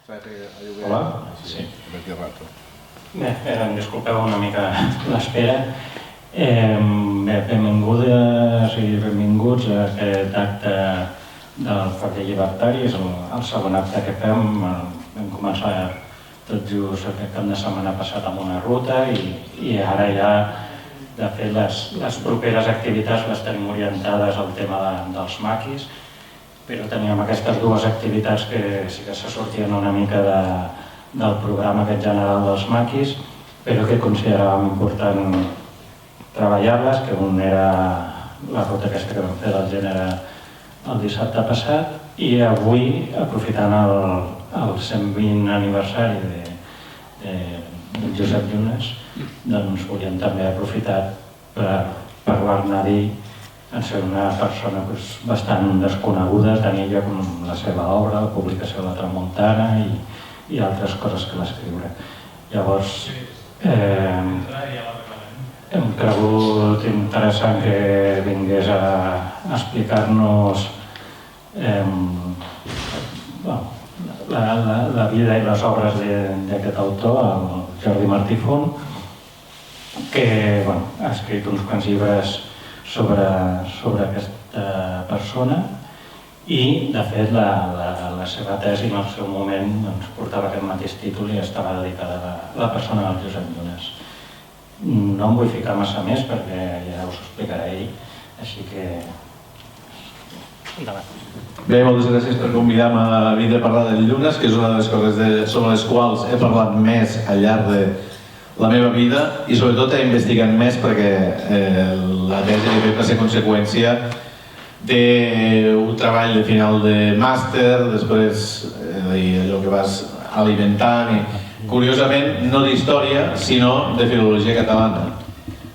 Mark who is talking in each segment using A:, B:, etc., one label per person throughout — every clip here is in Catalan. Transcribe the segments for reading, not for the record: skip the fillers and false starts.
A: Hola? Sí. Bé, disculpeu una mica l'espera. Benvingudes i benvinguts a aquest acte del Febrer Llibertari. És el segon acte que fem. Vam començar tot just aquest cap de setmana passat amb una ruta i ara ja, de fet, les properes activitats les tenim orientades al tema dels maquis, però teníem aquestes dues activitats que sí que se sortien una mica del programa aquest general dels maquis, però que consideràvem important treballar-les, que un era la ruta aquesta que vam fer del gènere el dissabte passat, i avui, aprofitant el 120 aniversari de Josep Llunes, doncs volíem també aprofitar per parlar-ne d'ell, en ser una persona bastant desconeguda, tant ella com la seva obra, la publicació de la Tramuntana i altres coses que va escriure. Llavors, hem cregut interessant que vingués a explicar-nos la vida i les obres d'aquest autor, el Jordi Martí Font, que ha escrit uns quants llibres sobre aquesta persona i, de fet, la seva tesi en el seu moment portava aquest mateix títol i estava dedicada a la persona del Josep Llunes. No em vull ficar massa més perquè ja us ho explicarà ell, així que... endavant.
B: Bé, moltes gràcies per convidar-me a venir a parlar del Llunes, que és una de les coses sobre les quals he parlat més al llarg de la meva vida i sobretot he investigat més perquè la tesi que he fet va ser conseqüència d'un treball de final de màster, després allò que vas alimentant i, curiosament, no d'història, sinó de filologia catalana,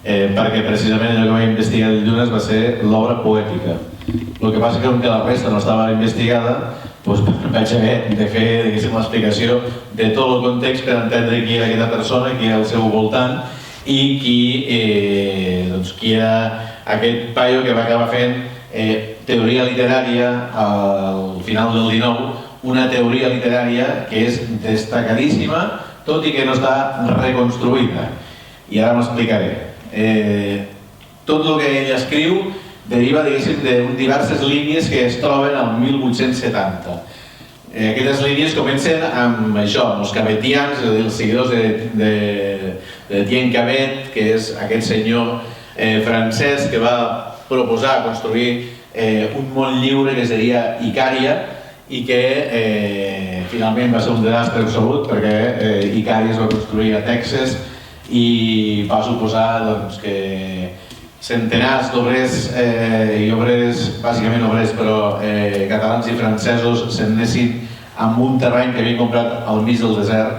B: perquè precisament allò que vaig investigar del Llunes va ser l'obra poètica. El que passa que com que la resta no estava investigada, vaig haver de fer l'explicació de tot el context per entendre qui era aquesta persona, qui era al seu voltant i qui era aquest paio que va acabar fent teoria literària al final del XIX, una teoria literària que és destacadíssima, tot i que no està reconstruïda. I ara m'explicaré. Tot el que ell escriu deriva, diguéssim, de diverses línies que es troben al 1870. Aquestes línies comencen amb això, amb els cabetians, els seguidors de Etienne Cabet, que és aquest senyor francès que va proposar construir un món lliure que seria Icària i que finalment va ser un desastre absolut perquè Icària es va construir a Texas i va suposar que centenars d'obrers i obrers, bàsicament obrers, però catalans i francesos se'n anessin amb un terreny que havien comprat al mig del desert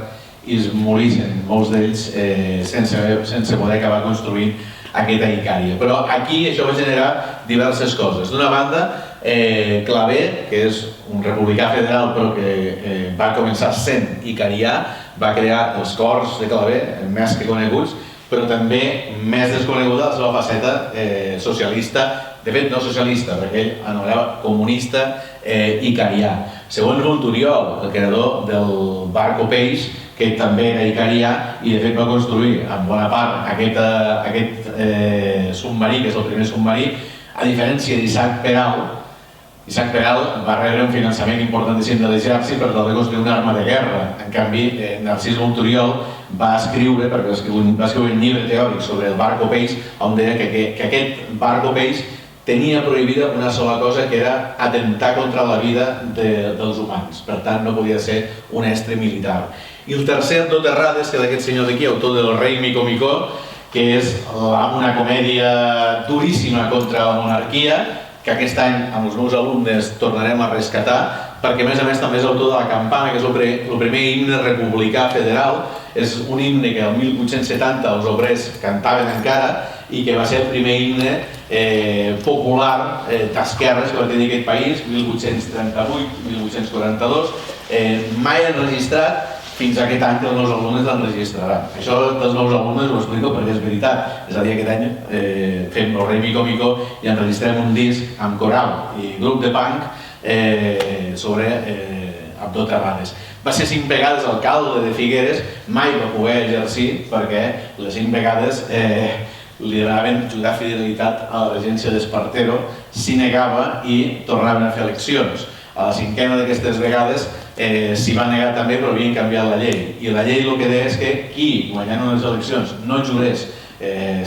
B: i es morissin, molts d'ells sense poder acabar construint aquesta Icària. Però aquí això va generar diverses coses. D'una banda, Clavé, que és un republicà federal però que va començar sent icarià, va crear els cors de Clavé, més que coneguts, però també més desconeguda la seva faceta socialista, de fet no socialista, perquè ell anomenava comunista icarià. Segons Monturiol, el creador del barco Peix, que també era icarià i de fet va construir en bona part aquest submarí, que és el primer submarí, a diferència d'Isaac Peral. Isaac Peral va rebre un finançament importantíssim de l'exèrcit per tal de construir una arma de guerra. En canvi, Narcís Monturiol va escriure, perquè va escriure un llibre teòric sobre el barco Peix, on deia que aquest barco Peix tenia prohibida una sola cosa, que era atentar contra la vida dels humans. Per tant, no podia ser un estre militar. I el tercer, Dos errades, que d'aquest senyor d'aquí, autor del Rei Mico Micó, que és una comèdia duríssima contra la monarquia, que aquest any amb els meus alumnes tornarem a rescatar, perquè a més també és autor de La Campana, que és el primer himne republicà federal. És un himne que el 1870 els obrers cantaven encara i que va ser el primer himne popular d'esquerres que va tenir aquest país, 1838-1842. Mai enregistrat, fins a aquest any que els meus alumnes l'enregistraran. Això dels meus alumnes ho explico perquè és veritat. És a dir, aquest any fem el Rei Mico Micó i enregistrem un disc amb coral i grup de punk sobre Abdó Terrades. Va ser 5 vegades alcalde de Figueres, mai va poder exercir perquè les 5 vegades li donaven jurar fidelitat a la regència d'Espartero, s'hi negava i tornaven a fer eleccions. A la 5a d'aquestes vegades s'hi va negar també, però havien canviat la llei. I la llei el que deia és que qui, guanyant unes eleccions, no jurés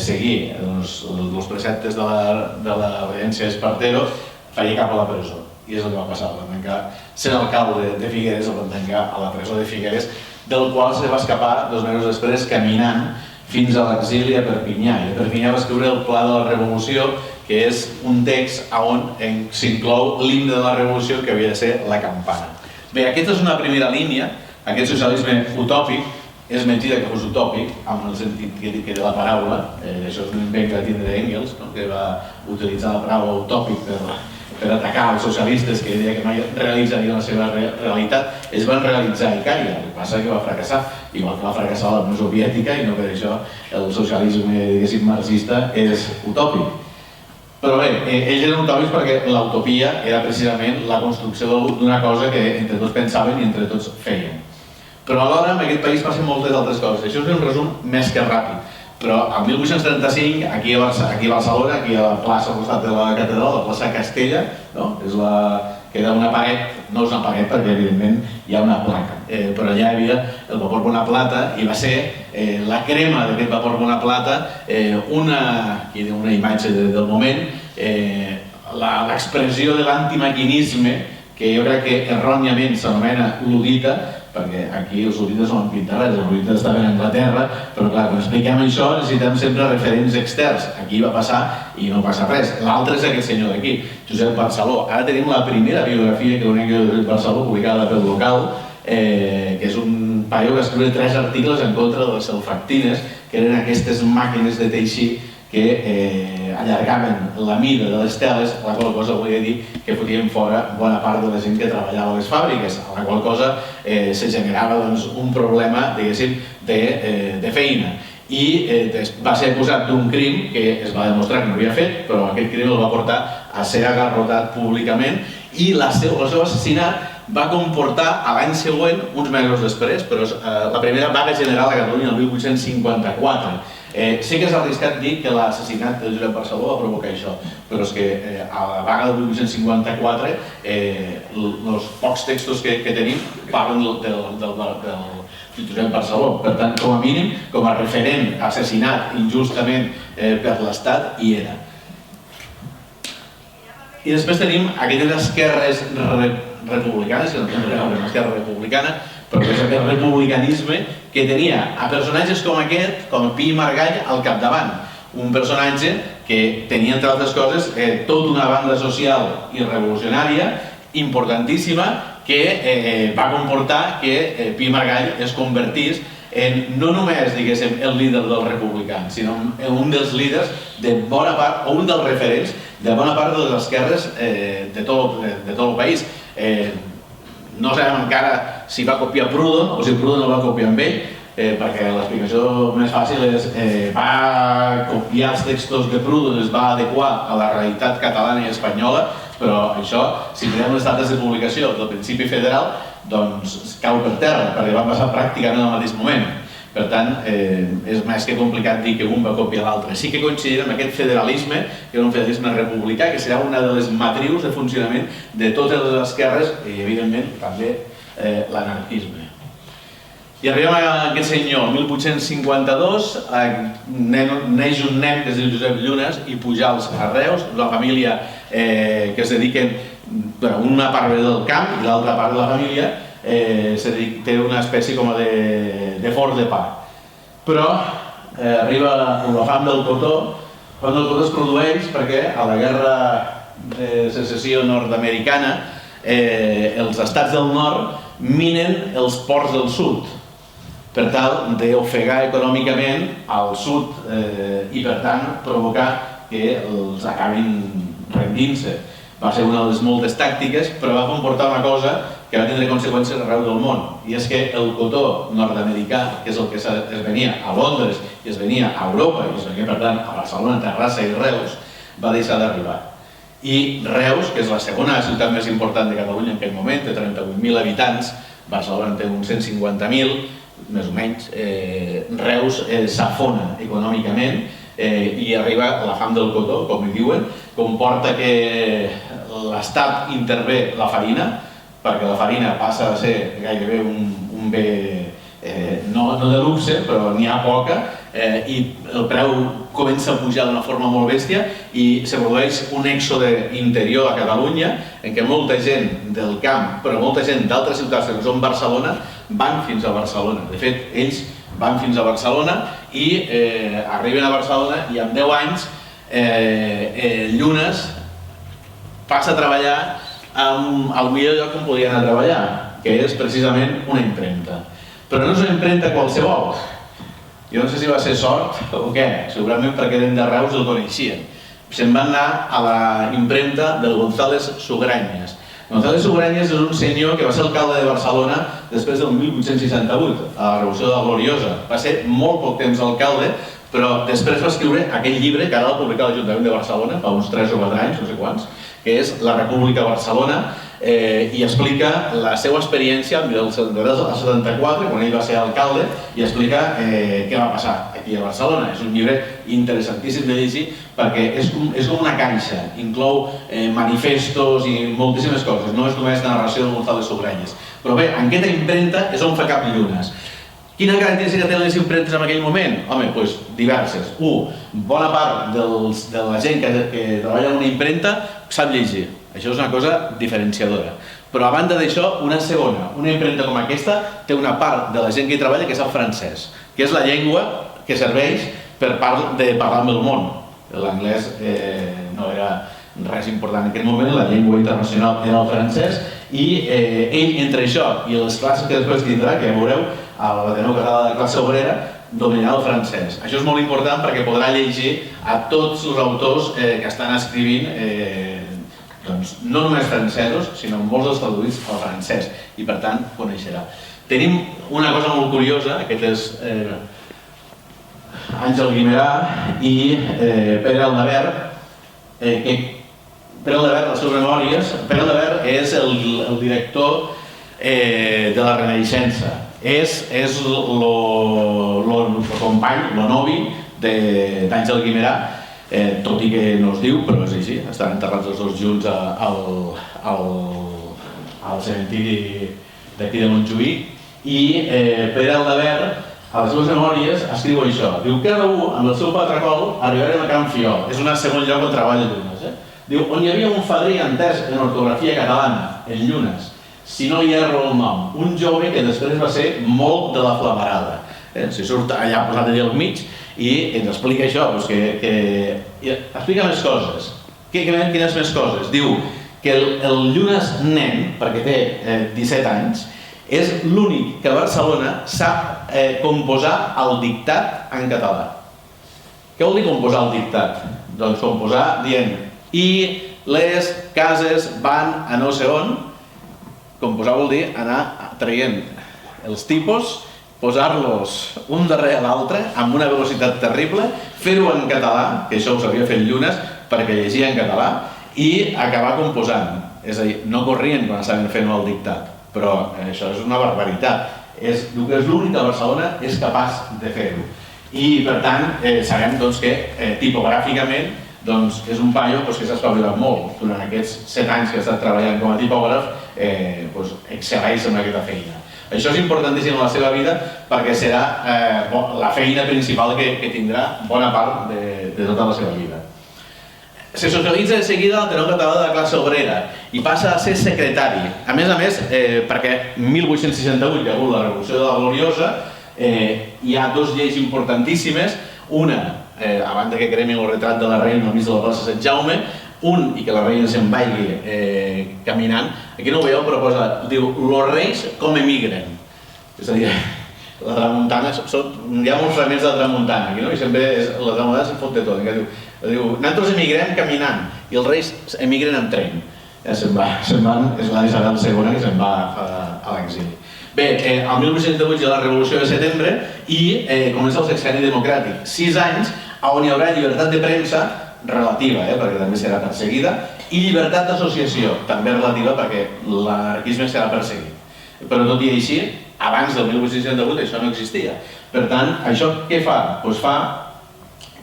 B: seguir els preceptes de la regència d'Espartero, faria cap a la presó. I és el que va passar. Sent alcalde de Figueres, el van tancar a la presó de Figueres, del qual se va escapar 2 mesos després caminant fins a l'exili a Perpinyà. I a Perpinyà va escriure el Pla de la Revolució, que és un text on s'inclou l'himne de la Revolució, que havia de ser la campana. Bé, aquesta és una primera línia. Aquest socialisme utòpic és mentida que fos utòpic, amb el sentit que té la paraula. Això és un invent que va tindre Engels, que va utilitzar la paraula utòpic per atacar els socialistes, que deia que mai realitzarien la seva realitat. Es van realitzar a Icària, el que passa que va fracassar, igual que va fracassar la Unió Soviètica, i no per això el socialisme, diguéssim, marxista és utòpic. Però bé, ells eren utòpics perquè l'utopia era precisament la construcció d'una cosa que entre tots pensaven i entre tots feien. Però alhora en aquest país passen moltes altres coses. Això és un resum més que ràpid. Però el 1835, aquí a Barcelona, aquí a la plaça al costat de la catedral, la plaça Castella, que era una paret, no és una paret perquè evidentment hi ha una placa, però allà hi havia el vapor Bonaplata i va ser la crema d'aquest vapor Bonaplata una imatge del moment, l'expressió de l'antimaquinisme, que jo crec que erròniament s'anomena ludita, perquè aquí els ludites no van pintar res, els ludites estaven a Anglaterra, però clar, quan expliquem això necessitem sempre referents externs. Aquí va passar i no passa res. L'altre és aquest senyor d'aquí, Josep Barceló. Ara tenim la primera biografia que de Josep Barceló, publicada pel Local, que és un paio que escriu 3 articles en contra de les selfactines, que eren aquestes màquines de teixir que allargaven la mida de les teles, a la qual cosa volia dir que fotien fora bona part de la gent que treballava a les fàbriques, a la qual cosa se generava un problema, diguéssim, de feina. I va ser acusat d'un crim que es va demostrar que no havia fet, però aquest crim el va portar a ser agarrotat públicament i el seu assassinat va comportar a l'any següent, uns mesos després, però la primera vaga general a Catalunya el 1854. Sé que és arriscat dir que l'assassinat de Josep Barceló va provocar això, però és que a la vaga del 1854 els pocs textos que tenim parlen del Josep Barceló. Per tant, com a mínim, com a referent assassinat injustament per l'Estat, hi era. I després tenim aquestes esquerres republicanes, que no tenen una esquerra republicana, però és aquest republicanisme que tenia a personatges com aquest, com Pi i Margall, al capdavant. Un personatge que tenia, entre altres coses, tota una banda social i revolucionària importantíssima que va comportar que Pi i Margall es convertís en no només, diguéssim, el líder dels republicans, sinó en un dels líders de bona part, o un dels referents de bona part de les esquerres de tot el país. No sabem encara si va copiar Proudhon o si Proudhon el va copiar amb ell, perquè l'explicació més fàcil és va copiar els textos de Proudhon, es va adequar a la realitat catalana i espanyola, però això, si mirem les dates de publicació del principi federal, doncs cau per terra, perquè van passar pràcticament al mateix moment. Per tant, és més que complicat dir que un va copiar l'altre. Sí que coincidim amb aquest federalisme, que és un federalisme republicà, que serà una de les matrius de funcionament de totes les esquerres i, evidentment, també l'anarquisme. I arribem a aquest senyor, el 1852, neix un nen que es diu Josep Llunes i Pujals a Reus, una família que es dediquen, una part ve del camp i l'altra part de la família té una espècie com de forn de pa. Però arriba la fam del cotó, quan el cotó es produeix perquè a la guerra de secessió nord-americana els estats del nord minen els ports del sud per tal d'ofegar econòmicament al sud i per tant provocar que els acabin rendint-se. Va ser una de les moltes tàctiques, però va comportar una cosa que va tindre conseqüències arreu del món, i és que el cotó nord-americà, que és el que es venia a Londres i es venia a Europa i es venia per tant a Barcelona, Terrassa i Reus, va deixar d'arribar. I Reus, que és la segona ciutat més important de Catalunya en aquell moment, té 38.000 habitants, Barcelona en té uns 150.000, més o menys. Reus s'afona econòmicament i arriba a la fam del cotó, com hi diuen, comporta que l'Estat intervé la farina, perquè la farina passa a ser gairebé un bé no de luxe, però n'hi ha poca, i el preu comença a pujar d'una forma molt bèstia i se produeix un èxode interior a Catalunya en què molta gent del camp, però molta gent d'altres ciutats que són Barcelona, van fins a Barcelona. De fet, ells van fins a Barcelona i arriben a Barcelona i en 10 anys Llunes passa a treballar al millor lloc on podia anar a treballar, que és precisament una impremta. Però no és una impremta qualsevol. Jo no sé si va ser sort o què, segurament perquè eren de Reus i el coneixien. Se'n van anar a la impremta del González Sugrañes. González Sugrañes és un senyor que va ser alcalde de Barcelona després del 1868, a la Revolució de la Gloriosa. Va ser molt poc temps alcalde, però després va escriure aquell llibre que ara l'ha publicat l'Ajuntament de Barcelona, fa uns 3 o 4 anys, no sé quants, que és La República Barcelona, i explica la seva experiència del 74, quan ell va ser alcalde, i explica què va passar aquí a Barcelona. És un llibre interessantíssim de llegir perquè és com una caixa, inclou manifestos i moltíssimes coses, no és només narració de González Sugrañes. Però bé, en aquesta impremta és on fa cap Llunes. Quina característica tenen les impremtes en aquell moment? Home, doncs diverses. Bona part de la gent que treballa en una impremta sap llegir. Això és una cosa diferenciadora. Però a banda d'això, una segona, una impremta com aquesta té una part de la gent que hi treballa que és el francès, que és la llengua que serveix per parlar amb el món. L'anglès no era res important en aquell moment, la llengua internacional era el francès, i ell, entre això i les classes que després tindrà, que ja veureu, a l'Ateneu Català de Classe Obrera, dominarà el francès. Això és molt important perquè podrà llegir a tots els autors que estan escrivint no només francesos, sinó molts dels traduïts al francès, i per tant coneixerà. Tenim una cosa molt curiosa, aquest és Àngel Guimerà i Pere Aldavert, Pere Aldavert, les seves memòries. Pere Aldavert és el director de la Renaixença, és el company, el novi d'Àngel Guimerà, tot i que no es diu, però és així, estan enterrats els dos junts al cementiri d'aquí de Montjuïc, i Pere Aldavert, a les seves memòries, escriu això. Diu, cada un, amb el seu patracol, arribarem a Can Fiol. És un segon lloc on treballa Llunes. Diu, on hi havia un fadrí entès en ortografia catalana, en Llunes, si no hi erro el nom, un jove que després va ser molt de la flamarada. Si surt allà posat allà al mig i ens explica això, explica més coses. Quines més coses? Diu que el Llunes nen, perquè té 17 anys, és l'únic que a Barcelona sap composar el dictat en català. Què vol dir composar el dictat? Doncs composar dient i les cases van a no sé on. Composar vol dir anar traient els tipus, posar-los un darrere l'altre amb una velocitat terrible, fer-ho en català, que això ho sabia fer Llunes perquè llegia en català, i acabar composant. És a dir, no corrien quan estaven fent el dictat, però això és una barbaritat. Diu que és l'únic que a Barcelona és capaç de fer-ho. I per tant, sabem que tipogràficament és un paio que s'ha espavilat molt. Durant aquests 7 anys que ha estat treballant com a tipògraf, excel·leix en aquesta feina. Això és importantíssim en la seva vida perquè serà la feina principal que tindrà bona part de tota la seva vida. Se socialitza de seguida al Ateneu Català de la Classe Obrera i passa a ser secretari. A més, perquè 1868 hi ha hagut la Revolució de la Gloriosa, hi ha 2 lleis importantíssimes. Una, a banda que cremin el retrat de la reina al mig de la plaça Sant Jaume, i que la reina se'n vagi caminant. Aquí no ho veieu, però diu, los reis com emigren. És a dir, la tramuntana, hi ha molts fragments de la tramuntana aquí, no? I sempre la tramuntana se'n fot de tot. Diu, nosaltres emigrem caminant i els reis emigren en tren. Se'n van, és la Isabel II que se'n va a l'exili. Bé, el 1808 hi ha la Revolució de Setembre i comença el sexenni democràtic. 6 anys on hi haurà llibertat de premsa relativa, perquè també serà perseguida, I llibertat d'associació, també relativa perquè l'anarquisme serà perseguit. Però tot i així, abans del 1868 això no existia. Per tant, això què fa? Doncs fa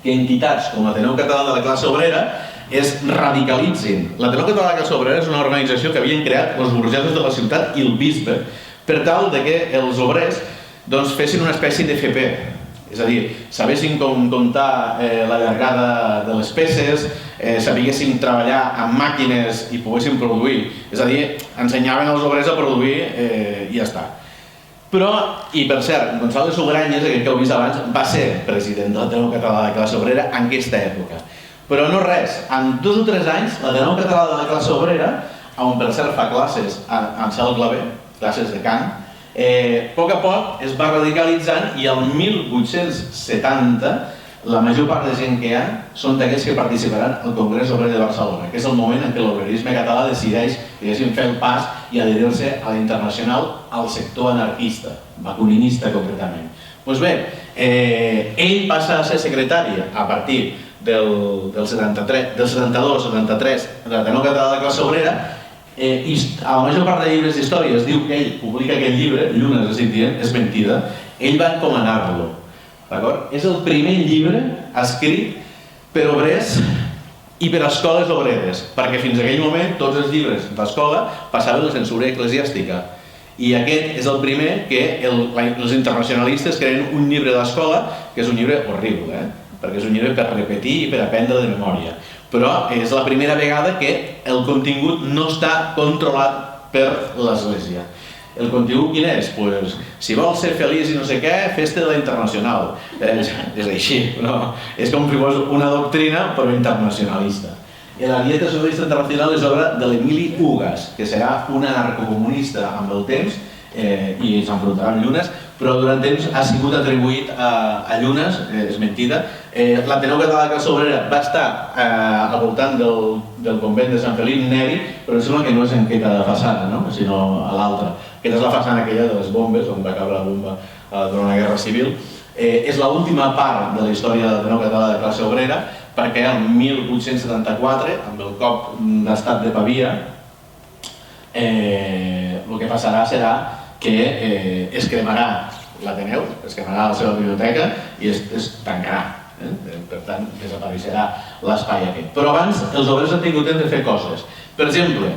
B: que entitats com l'Ateneu Català de la Classe Obrera es radicalitzin. L'Ateneu Català de la Classe Obrera és una organització que havien creat els burgesos de la ciutat i el bisbe per tal de que els obrers fessin una espècie de FP. És a dir, sabessin com comptar la llargada de les peces, sabessin treballar amb màquines i poguessin produir. És a dir, ensenyaven als obrers a produir i ja està. Però, i per cert, Gonzalo de Sugrañes, aquest que heu vist abans, va ser president de l'Ateneu Català de la Classe Obrera en aquesta època. Però no res, en 2 o 3 anys, l'Ateneu Català de la Classe Obrera, on per cert fa classes en Cel Clavé, classes de cant, a poc es va radicalitzant i al 1870 la major part de gent que hi ha són d'aquells que participaran al Congrés Obrer de Barcelona, que és el moment en què l'obrerisme català decideix fer el pas i adherir-se a la Internacional al sector anarquista, bakuninista concretament. Doncs bé, ell passa a ser secretari a partir del 72-73 de l'Ateneu Català de la Classe Obrera. A la major part de llibres d'història es diu que ell publica aquest llibre, Llunes es dient, és mentida, ell va encomanar-lo. És el primer llibre escrit per obrers i per escoles obreres, perquè fins a aquell moment tots els llibres d'escola passaven la censura eclesiàstica. I aquest és el primer que els internacionalistes creen un llibre d'escola, que és un llibre horrible, perquè és un llibre per repetir i per aprendre de memòria. Però és la primera vegada que el contingut no està controlat per l'Església. El contingut quin és? Doncs, si vols ser feliç i no sé què, fes-te de la Internacional. És així, és com si fos una doctrina però internacionalista. I la Dieta Socialista Internacional és obra de l'Emili Ugas, que serà un anarcocomunista amb el temps i s'enfrontarà amb Llunes, però durant temps ha sigut atribuït a Llunes, és mentida. L'Ateneu Català de la Classe Obrera va estar al voltant del convent de Sant Felip Neri, però em sembla que no és en aquesta façana, sinó a l'altra. Aquesta és la façana aquella de les bombes, on va caure la bomba durant la Guerra Civil. És l'última part de la història de l'Ateneu Català de la Classe Obrera, perquè el 1874, amb el cop d'estat de Pavia, el que passarà serà que es cremarà l'Ateneu, es cremarà la seva biblioteca i es tancarà. Per tant, desapareixerà l'espai aquest. Però abans els obrers han tingut temps de fer coses. Per exemple,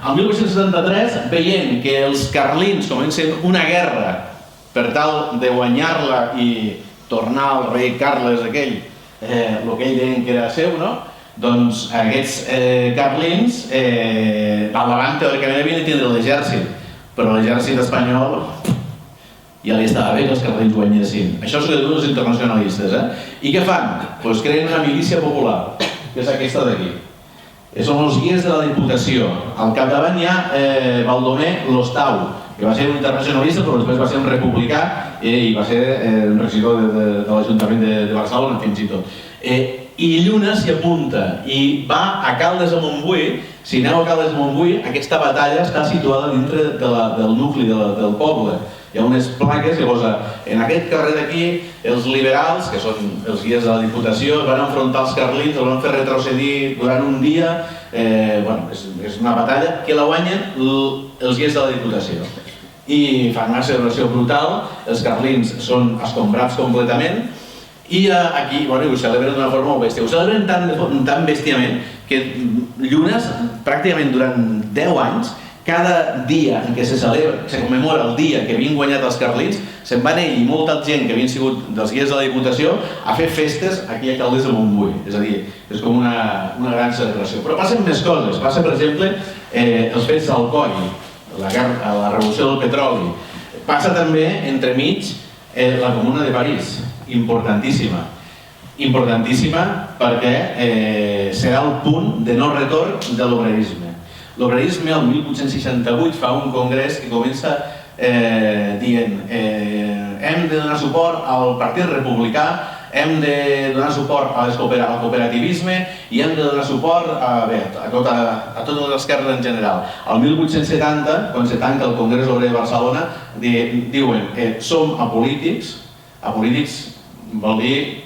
B: el 1873, veient que els carlins comencen una guerra per tal de guanyar-la i tornar al rei Carles aquell, el que ell deien que era seu, doncs aquests carlins al davant teòricament havien de tindre l'exèrcit, però l'exèrcit espanyol ja li estava bé que els carlins guanyessin. Això és el que diuen els internacionalistes. I què fan? Doncs creen una milícia popular, que és aquesta d'aquí. Són els guies de la Diputació. Al capdavant hi ha Baldomer Lostau, que va ser un internacionalista però després va ser un republicà i va ser un regidor de l'Ajuntament de Barcelona fins i tot. I Llunes s'hi apunta i va a Caldes de Montbui. Si aneu a Caldes de Montbui, aquesta batalla està situada dintre del nucli del poble. Hi ha unes plaques que posa en aquest carrer d'aquí els liberals, que són els guies de la Diputació, van enfrontar els carlins, els van fer retrocedir durant un dia. És una batalla que la guanyen els guies de la Diputació. I fan una celebració brutal, els carlins són escombrats completament i aquí ho celebren d'una forma molt bèstia. Ho celebren tan bèstiament que Llunes, pràcticament durant 10 anys, cada dia en què se commemora el dia que havien guanyat els carlins, se'n van ell i molta gent que havien sigut dels guies de la Diputació a fer festes aquí a Caldes de Montbui. És a dir, és com una gran celebració. Però passen més coses. Passa, per exemple, els fets d'Alcoi, la revolució del petroli. Passa també, entremig, la Comuna de París, importantíssima. Importantíssima perquè serà el punt de no retorn de l'obrerisme. L'obrerisme, el 1868, fa un congrés que comença dient hem de donar suport al Partit Republicà, hem de donar suport al cooperativisme i hem de donar suport a totes les esquerres en general. El 1870, quan se tanca el Congrés Obrer de Barcelona, diuen som apolítics. Apolítics vol dir,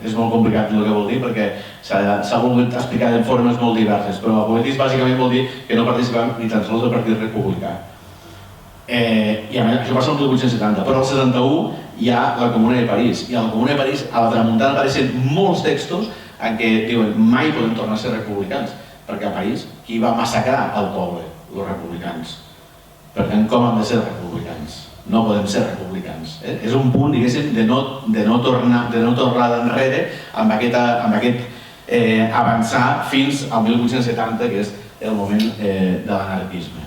B: és molt complicat el que vol dir perquè s'ha volgut explicar de formes molt diverses, però apolitis bàsicament vol dir que no participem ni tan sols del Partit Republicà. I a més, això passa el 1870, però al 71 hi ha la Comuna de París, i a la Comuna de París, a la tramuntana, apareixen molts textos en què diuen mai podem tornar a ser republicans, perquè a París qui va massacrar el poble? Els republicans. Per tant, com hem de ser republicans? No podem ser republicans. És un punt, diguéssim, de no tornar enrere amb aquest avançar fins al 1870, que és el moment de l'anarquisme.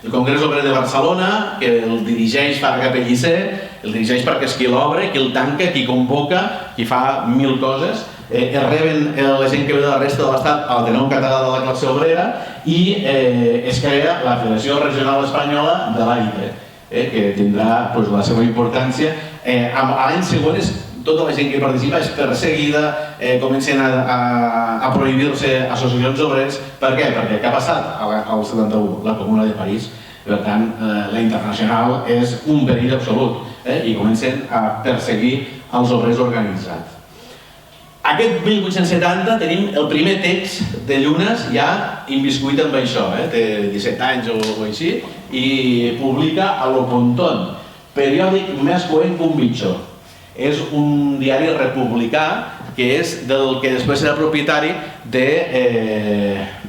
B: El Congrés Obrer de Barcelona, que el dirigeix Farga Pellicer, el dirigeix perquè és qui l'obre, qui el tanca, qui convoca, qui fa 1000 coses. Es reben la gent que ve de la resta de l'Estat al Ateneu Català de la Classe Obrera i es crea la Federació Regional Espanyola de l'Aire, que tindrà la seva importància. L'any següent tota la gent que participa és perseguida, comencen a prohibir-se associacions obreres. Per què? Perquè què ha passat al 71? La Comuna de París. Per tant, la Internacional és un perill absolut i comencen a perseguir els obrers organitzats. Aquest 1870 tenim el primer text de Llunes ja inviscuit amb això, té 17 anys o així, i publica a Lo Pontón, periòdic més coent que un bitxo. És un diari republicà que és del que després serà propietari de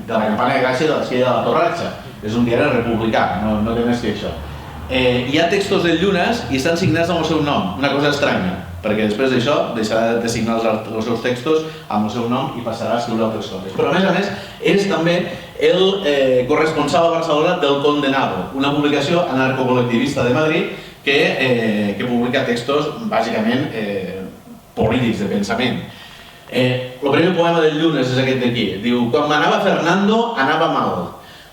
B: la Campana de Gràcia i de l'Esquella de la Torratxa. És un diari republicà, no té més que això. Hi ha textos de Llunes i estan signats amb el seu nom, una cosa estranya, perquè després d'això deixarà de signar els seus textos amb el seu nom i passarà a escriure altres coses. Però a més, és també el corresponsal a Barcelona del Condenado, una publicació anarcocolectivista de Madrid que publica textos bàsicament polítics, de pensament. El primer poema del Llunes és aquest d'aquí. Diu: quan manava Fernando anava mal,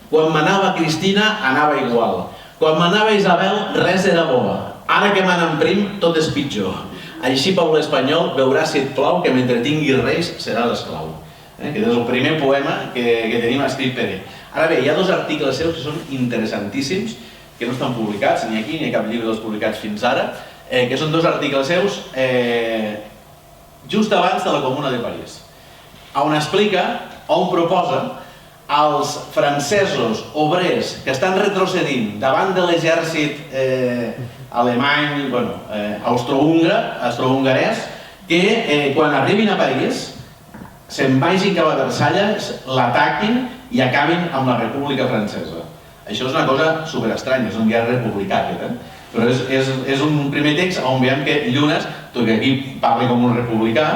B: quan manava Cristina anava igual, quan manava Isabel res era bo, ara que manen Prim tot és pitjor. Així poble espanyol veurà si et plau que mentre tingui reis serà l'esclau. Aquest és el primer poema que tenim escrit per ell. Ara bé, hi ha dos articles seus que són interessantíssims, que no estan publicats, ni aquí ni a cap llibre dels publicats fins ara, que són dos articles seus just abans de la Comuna de París, on explica, on proposa als francesos obrers que estan retrocedint davant de l'exèrcit alemany, austro-hongarès, que quan arribin a París se'n vagin cap a Versalles, l'ataquin i acabin amb la República Francesa. Això és una cosa superestranya, és un diari republicà aquest, però és un primer text on veiem que Llunes, tot que aquí parla com un republicà,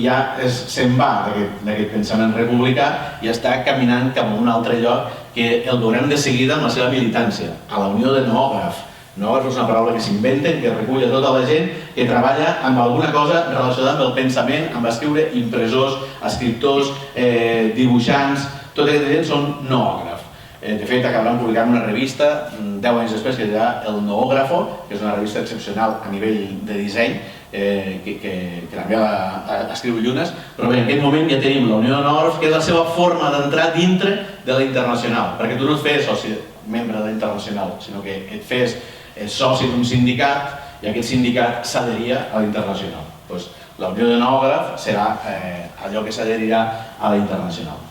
B: ja se'n va d'aquest pensament republicà i està caminant cap a un altre lloc que el veurem de seguida amb la seva militància, a la Unió de Noògraf. Noògraf és una paraula que s'inventen, que recull a tota la gent que treballa amb alguna cosa relacionada amb el pensament, amb escriure, impressors, escriptors, dibuixants, tota aquesta gent són noògraf. De fet, acabaran publicant una revista 10 anys després que dirà El Noógrafo, que és una revista excepcional a nivell de disseny, que també escriu Llunes, però bé, en aquest moment ja tenim la Unió de Noògraf, que és la seva forma d'entrar dintre de la Internacional, perquè tu no et fes soci, membre de la Internacional, sinó que et fes soci d'un sindicat i aquest sindicat s'adheria a la Internacional. La Unió de Noògraf serà allò que s'adherirà a la Internacional.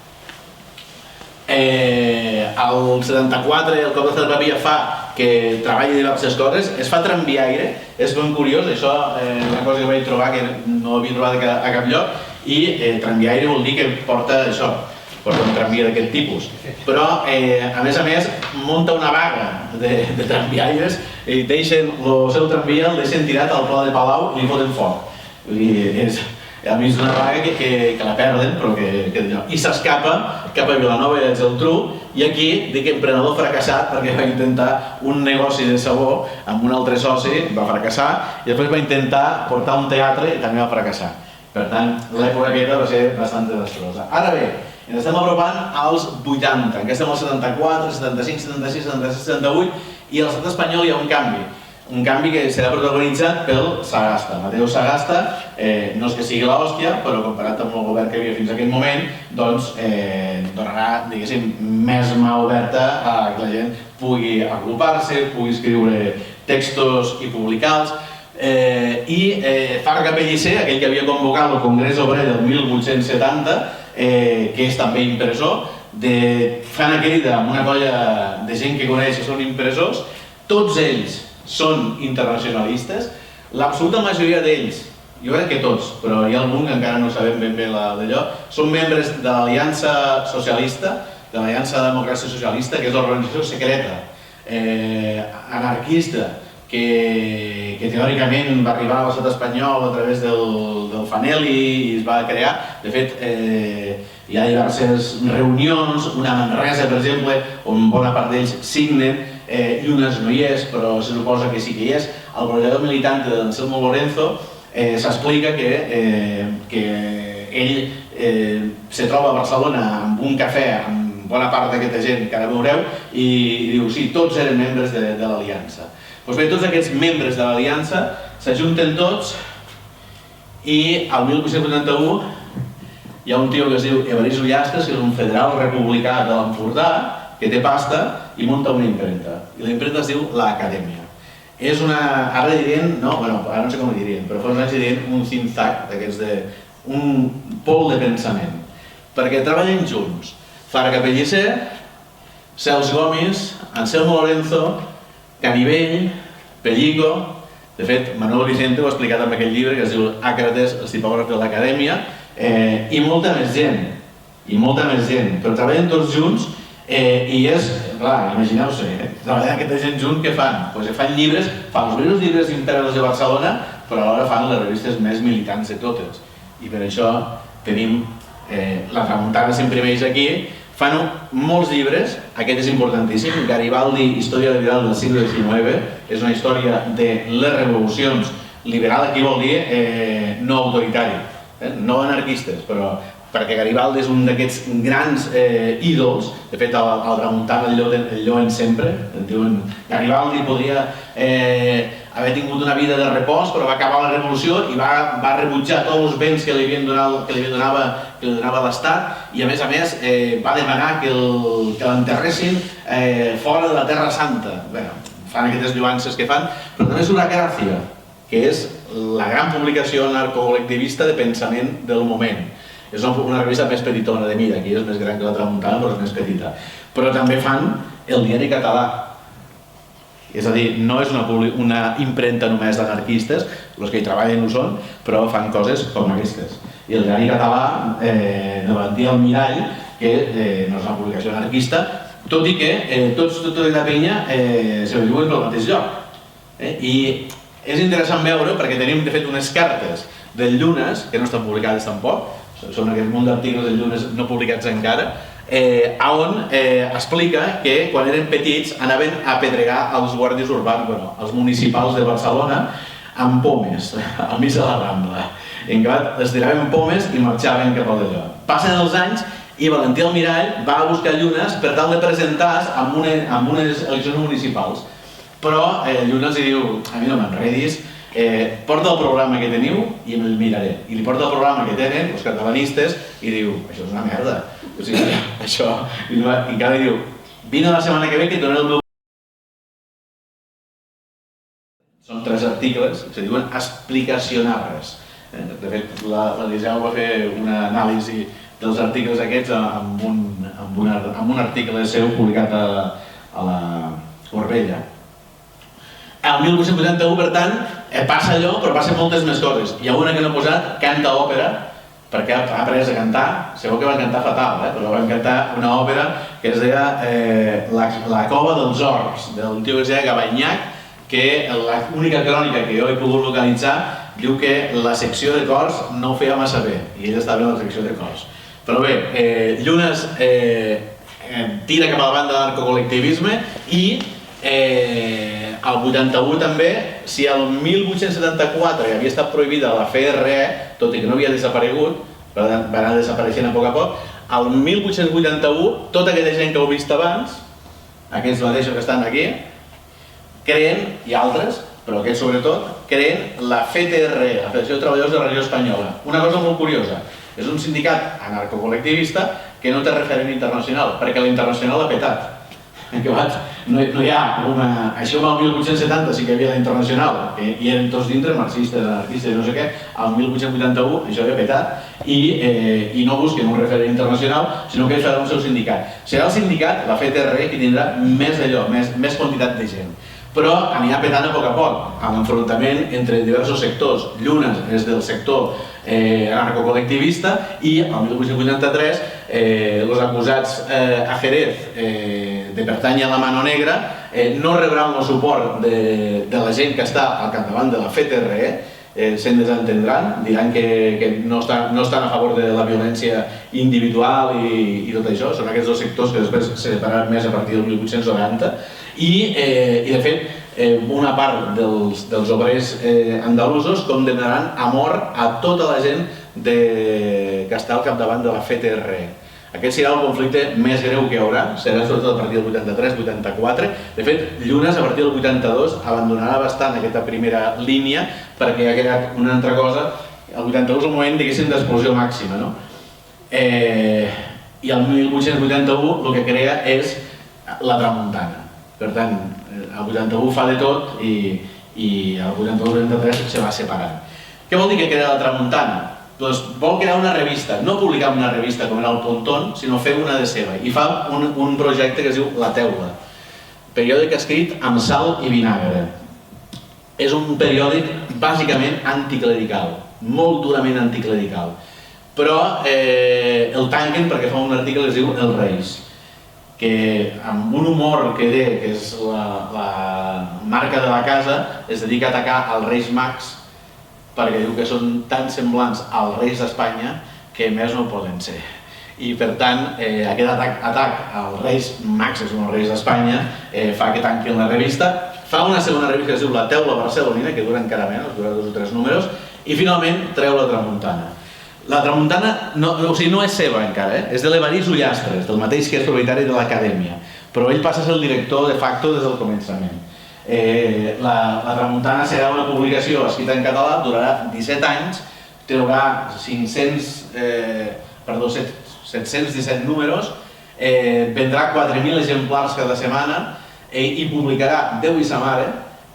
B: Al 74 el cop de Cervavia fa que treballi diverses coses, es fa tramviaire, és ben curiós, això és una cosa que vaig trobar que no havia trobat a cap lloc, i tramviaire vol dir que porta això, porta un tramvia d'aquest tipus, però a més munta una vaga de tramviaires i deixen el seu tramvia, el deixen tirat al Pla de Palau i li foten foc. A mi és una vaga que la perden, però i s'escapa cap a Vilanova i la Geltrú, i aquí dic emprenedor fracassat perquè va intentar un negoci de sabó amb un altre soci, va fracassar, i després va intentar portar un teatre i també va fracassar. Per tant, l'època aquesta va ser bastant desastrosa. Ara bé, ens estem apropant als 80, encara estem als 74, 75, 76, 77, 78, i a l'estat espanyol hi ha un canvi que serà protagonitzat pel Sagasta. Mateu Sagasta no és que sigui l'hòstia, però comparat amb el govern que hi havia fins a aquest moment, doncs donarà, diguéssim, més mà oberta a que la gent pugui agrupar-se, pugui escriure textos i publicar-los. I Farga Pellicer, aquell que havia convocat el Congrés Obrer del 1870, que és també impressor, fan una crida amb una colla de gent que coneix que són impressors, tots ells són internacionalistes, l'absoluta majoria d'ells, jo crec que tots, però hi ha algun que encara no sabem ben bé d'allò, són membres de l'Aliança Socialista, de l'Aliança Democràcia Socialista, que és l'organització secreta, anarquista, que teòricament va arribar a l'estat espanyol a través del Faneli i es va crear. De fet, hi ha diverses reunions, una a Manresa, per exemple, on bona part d'ells signen, Llunes no hi és, però se suposa que sí que hi és. El brollador militant d'Anselmo Lorenzo s'explica que ell se troba a Barcelona amb un cafè amb bona part d'aquesta gent que ara veureu i diu, sí, tots eren membres de l'Aliança. Doncs bé, tots aquests membres de l'Aliança s'ajunten tots i al 1881 hi ha un tio que es diu Evaristo Ullastres, que és un federal republicà de l'Empordà, que té pasta i munta una impremta. I la impremta es diu l'Acadèmia. És una... ara dirien... no, bueno, ara no sé com ho dirien, però fa uns anys dirien un think tank, d'aquests de... un pol de pensament. Perquè treballen junts. Farga Pellicer, Cels Gomis, Anselmo Lorenzo, Canivell, Pellico, de fet, Manuel Vicente ho ha explicat en aquell llibre que es diu Àcrates, els tipògrafs de l'Acadèmia, i molta més gent, però treballen tots junts i és, clar, imagineu-se, treballar aquesta gent junts, què fan? Doncs fan llibres, fan els primers llibres imperiosos de Barcelona, però alhora fan les revistes més militants de totes. I per això tenim, la Tramuntana s'imprimeix aquí, fan molts llibres, aquest és importantíssim, Garibaldi, Història liberal del segle XIX, és una història de les revolucions liberal, aquí vol dir no autoritari, no anarquistes, però perquè Garibaldi és un d'aquests grans ídols. De fet, al Tramuntana el lloen sempre, diuen Garibaldi podria haver tingut una vida de repòs, però va acabar la revolució i va rebutjar tots els béns que li donava l'Estat i a més va demanar que l'enterressin fora de la Terra Santa. Bé, fan aquestes lluances que fan, però també surt La Gràcia, que és la gran publicació anarcocol·lectivista de pensament del moment. És una revista més petitona de mida, aquí és més gran que la Tramuntana, però és més petita. Però també fan el Diari Català. És a dir, no és una impremta només d'anarquistes, els que hi treballen ho són, però fan coses com aquestes. I el Diari Català, de Valentí Almirall, que no és una publicació anarquista, tot i que tota la penya se viuen pel mateix lloc. I és interessant veure, perquè tenim de fet unes cartes del Llunes, que no estan publicades tampoc, són aquest munt d'articles del Llunes no publicats encara, on explica que quan eren petits anaven a apedregar els guàrdies urbans, els municipals de Barcelona, amb pomes, al mig de la Rambla. En clar, els tiraven pomes i marxaven cap a allò. Passen els anys i Valentí Almirall va a buscar Llunes per tal de presentar-se en unes eleccions municipals. Però Llunes li diu, a mi no m'enredis, porta el programa que teniu i me'l miraré. I li porta el programa que tenen els catalanistes i diu, això és una merda. O sigui, això... I encara li diu, vine la setmana que ve que et donaré el meu... Són 3 articles que se diuen explicacionables. De fet, l'Eliseu va fer una anàlisi dels articles aquests amb un article seu publicat a la Corbella. El 1881, per tant, passa allò, però passen moltes més coses. Hi ha una que no he posat, canta òpera, perquè ha après a cantar, segur que van cantar fatal, però van cantar una òpera que es deia La cova dels Horts, d'un tio que es deia Gabanyac, que l'única crònica que jo he pogut localitzar diu que la secció de cors no ho feia massa bé, i ell estava en la secció de cors. Però bé, Llunes tira cap a la banda de l'anarcocol·lectivisme i al 81 també, si el 1874 havia estat prohibida la FRE, tot i que no havia desaparegut, va anar desapareixent a poc, al 1881 tota aquella gent que heu vist abans, aquests mateixos que estan aquí, creen, i altres, però aquests sobretot, creen la FTRE, la Federació de Treballadors de Radio Espanyola. Una cosa molt curiosa, és un sindicat anarcocol·lectivista que no té referent internacional, perquè l'internacional l'ha petat. no hi ha una... Així com al 1870 sí que hi havia la Internacional, que hi eren tots dintre, marxistes, anarquistes, no sé què, al 1881 això havia petat i no busquen un referent internacional, sinó que ells faran el seu sindicat. Serà el sindicat, la FTR, que tindrà més allò, més quantitat de gent. Però anirà petant a poc, amb l'enfrontament entre diversos sectors. Llunes és del sector anarcocol·lectivista i el 1883 els acusats a Jerez de pertànyer a la Mano Negra no rebran el suport de la gent que està al capdavant de la FTR, se'n desentendran, diran que no estan a favor de la violència individual i tot això. Són aquests dos sectors que després se separaran més a partir del 1890 i de fet una part dels obrers andalusos condemnaran a mort a tota la gent que està al capdavant de la FTR. Aquest serà el conflicte més greu que hi haurà, serà sobretot a partir del 83-84. De fet, Llunes a partir del 82 abandonarà bastant aquesta primera línia perquè ha quedat una altra cosa. El 82 és el moment, diguéssim, d'explosió màxima, no? I el 1881 el que crea és la tramuntana. Per tant, el 81 fa de tot i el 82-83 se va separant. Què vol dir que queda la tramuntana? Doncs vol crear una revista, no publicar una revista com era el Pontón, sinó fer una de seva. I fa un projecte que es diu La Teula, periòdic escrit amb sal i vinagre. És un periòdic bàsicament anticlerical, molt durament anticlerical. Però el tanquen perquè fa un article que es diu Els Reis, que amb un humor que té, que és la marca de la casa, es dedica a atacar als Reis Mags, perquè diu que són tan semblants als reis d'Espanya que més no poden ser. I per tant, aquest atac als reis mags, que són els reis d'Espanya, fa que tanquin la revista. Fa una segona revista que es diu La Teula Barcelonina, que dura encara menys, dura 2 o 3 números, i finalment treu la Tramuntana. La Tramuntana no és seva encara, és de l'Evarist Ullastres, del mateix que és propietari de l'Acadèmia, però ell passa a ser el director de facto des del començament. La Tramuntana serà una publicació escrita en català, durarà 17 anys, traurà 717 números, vendrà 4.000 exemplars cada setmana i publicarà Déu i sa mare,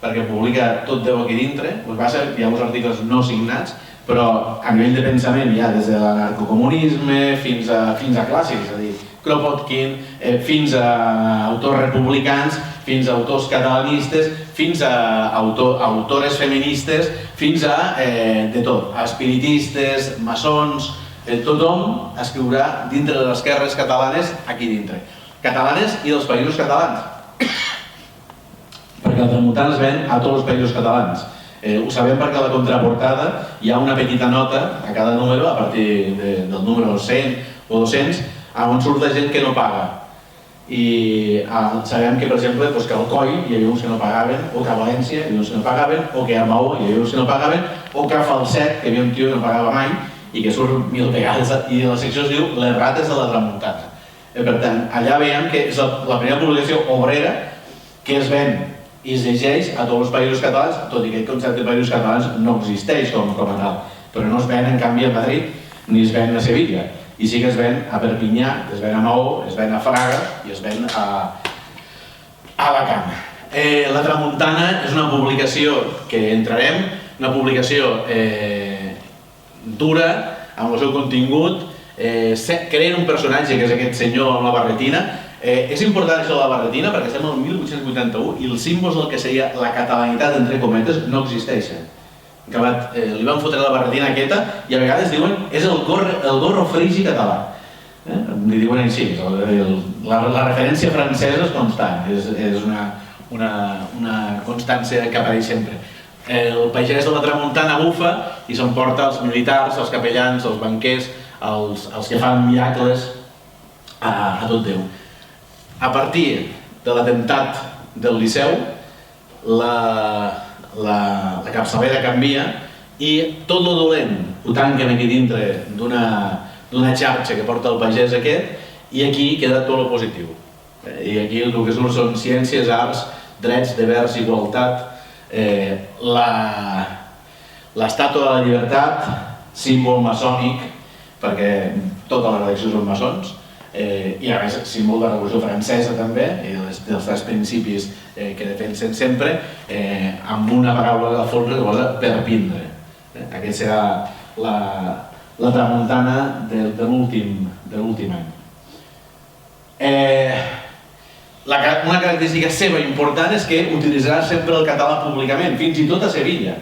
B: perquè publica tot Déu aquí dintre. El que passa és que hi ha uns articles no signats, però a nivell de pensament hi ha des de l'anarcocomunisme fins a clàssics, és a dir, Kropotkin, fins a autors republicans, fins a autors catalanistes, fins a autores feministes, fins a de tot, a espiritistes, maçons, tothom escriurà dintre de les esquerres catalanes aquí dintre. Catalanes i dels països catalans, perquè la Tramuntana es ven a tots els països catalans. Ho sabem perquè a la contraportada hi ha una petita nota a cada número, a partir del número 100 o 200, on surt la gent que no paga. I sabem que, per exemple, que al Coi hi havia uns que no pagaven, o que a València hi havia uns que no pagaven, o que a Maó hi havia uns que no pagaven, o que a Falset, que hi havia un tio que no pagava mai i que surt 1000 vegades, i la secció es diu Les rates de la Tramuntana. Per tant, allà veiem que és la primera publicació obrera que es ven i es llegeix a tots els països catalans, tot i que el concepte de països catalans no existeix com a tal, però no es ven en canvi a Madrid ni es ven a Sevilla. I sí que es ven a Perpinyà, es ven a Maó, es ven a Fraga i es ven a Alacant. La Tramuntana és una publicació que entrarem, una publicació dura, amb el seu contingut, creen un personatge que és aquest senyor amb la barretina. És important això de la barretina perquè estem al 1881 i els símbols del que seria la catalanitat, entre cometes, no existeixen. Li van fotre la barretina aquesta i a vegades diuen és el gorro frigi català. Li diuen així, la referència francesa és constant, és una constància que apareix sempre. El pagès de la Tramuntana bufa i s'emporta els militars, els capellans, els banquers, els que fan miracles a tot Déu. A partir de l'atemptat del Liceu, la capçalera canvia i tot lo dolent ho tanquen aquí dintre d'una xarxa que porta el pagès aquest i aquí queda tot lo positiu. I aquí el que surt són ciències, arts, drets, devers, igualtat, l'estàtua de la llibertat, símbol maçònic, perquè tota la redacció són maçons, i a més símbol de la Revolució Francesa també, i dels tres principis que defensen sempre, amb una paraula de folre que posa perpindre. Aquesta serà la tramuntana de l'últim any. Una característica seva important és que utilitzarà sempre el català públicament, fins i tot a Sevilla.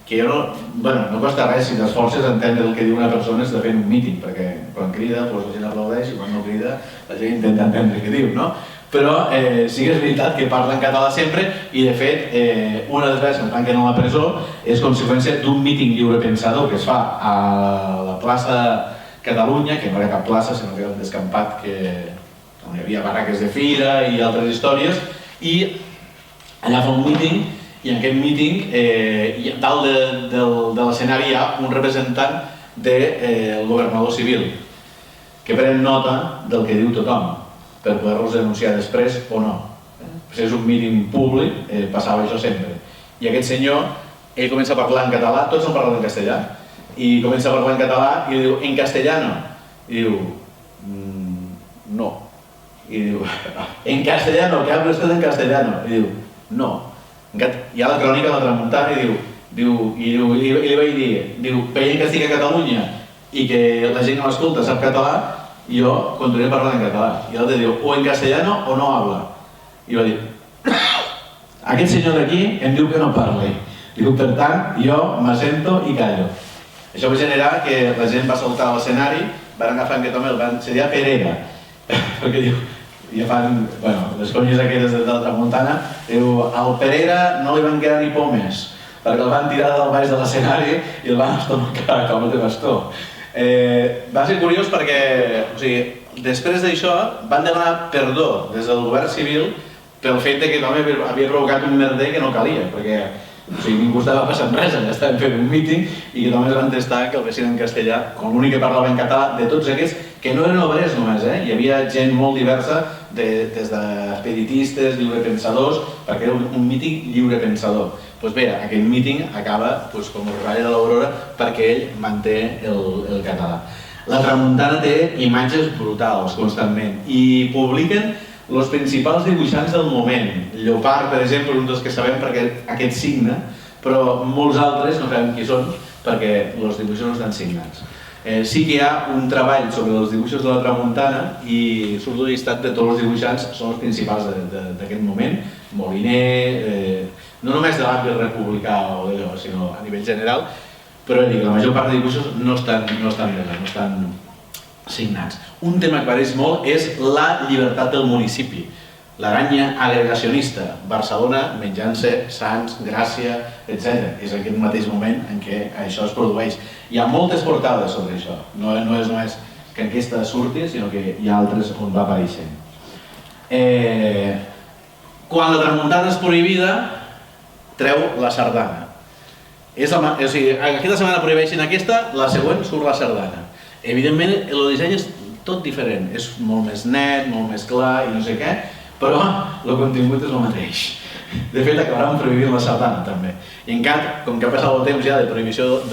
B: Que no costa res si t'esforces a entendre el que diu una persona està fent un míting, perquè quan crida la gent aplaudeix i quan no crida la gent intenta entendre què diu, no? Però sí que és veritat que parla en català sempre i de fet una de les vegades que em tanquen a la presó és conseqüència d'un míting lliurepensador que es fa a la plaça Catalunya, que no era cap plaça sinó que era un descampat on hi havia barraques de fira i altres històries, i allà fa un míting. I en aquest míting, dalt de l'escenari hi ha un representant del governador civil que pren nota del que diu tothom per poder-los denunciar després o no. Si és un míting públic, passava això sempre. I aquest senyor, ell comença a parlar en català, tots han parlat en castellà, i comença a parlar en català i diu, ¿en castellano? I diu, no. I diu, ¿en castellano? ¿Qué habla usted en castellano? I diu, no. Hi ha la crònica de la Tramuntana i li vaig dir, veient que estic a Catalunya i que la gent que m'escolta sap català, jo continuaré parlant en català. I l'altre diu, o en castellano o no habla. I va dir, aquest senyor d'aquí em diu que no parli. Diu, per tant, jo m'assento i callo. Això va generar que la gent va saltar a l'escenari, van agafar en aquest home, el van ensenyar Perera, perquè diu, ja fan, les conyes aquelles de la Tramuntana, diu, al Perera no li van quedar ni pomes, perquè el van tirar del baix de l'escenari i el van estomacar com de bastó. Va ser curiós perquè, després d'això, van demanar perdó des del govern civil pel fet que l'home havia provocat un merder que no calia, perquè ningú estava passant res, allà estaven fent un míting i que només van testar que el fessin en castellà, com l'únic que parlava en català, de tots aquests que no eren obrers només, hi havia gent molt diversa, des d'espiritistes, lliurepensadors, perquè era un míting lliurepensador. Doncs bé, aquest míting acaba com el ratll de l'aurora perquè ell manté el català. La Tramuntana té imatges brutals constantment i publiquen els principals dibuixants del moment. Llopart, per exemple, és un dels que sabem perquè aquest signa, però molts altres no sabem qui són perquè els dibuixos no estan signats. Sí que hi ha un treball sobre els dibuixos de la Tramuntana i surt un llistat de tots els dibuixants, són els principals d'aquest moment. Moliner, no només de l'àmbit republicà o d'allò, sinó a nivell general, però la major part de dibuixos no estan signats. Un tema que apareix molt és la llibertat del municipi, l'aranya agregacionista, Barcelona menjant-se Sants, Gràcia, etc. És aquest mateix moment en què això es produeix. Hi ha moltes portades sobre això, no és només que aquesta surti, sinó que hi ha altres on va apareixent. Quan la Tramuntana és prohibida, treu la sardana. Aquesta setmana prohibeixen aquesta, la següent surt la sardana. Evidentment, el disseny és tot diferent, és molt més net, molt més clar i no sé què, però el contingut és el mateix. De fet, acabaran prohibint la sardana també. I en canvi, com que ha passat el temps ja de prohibició,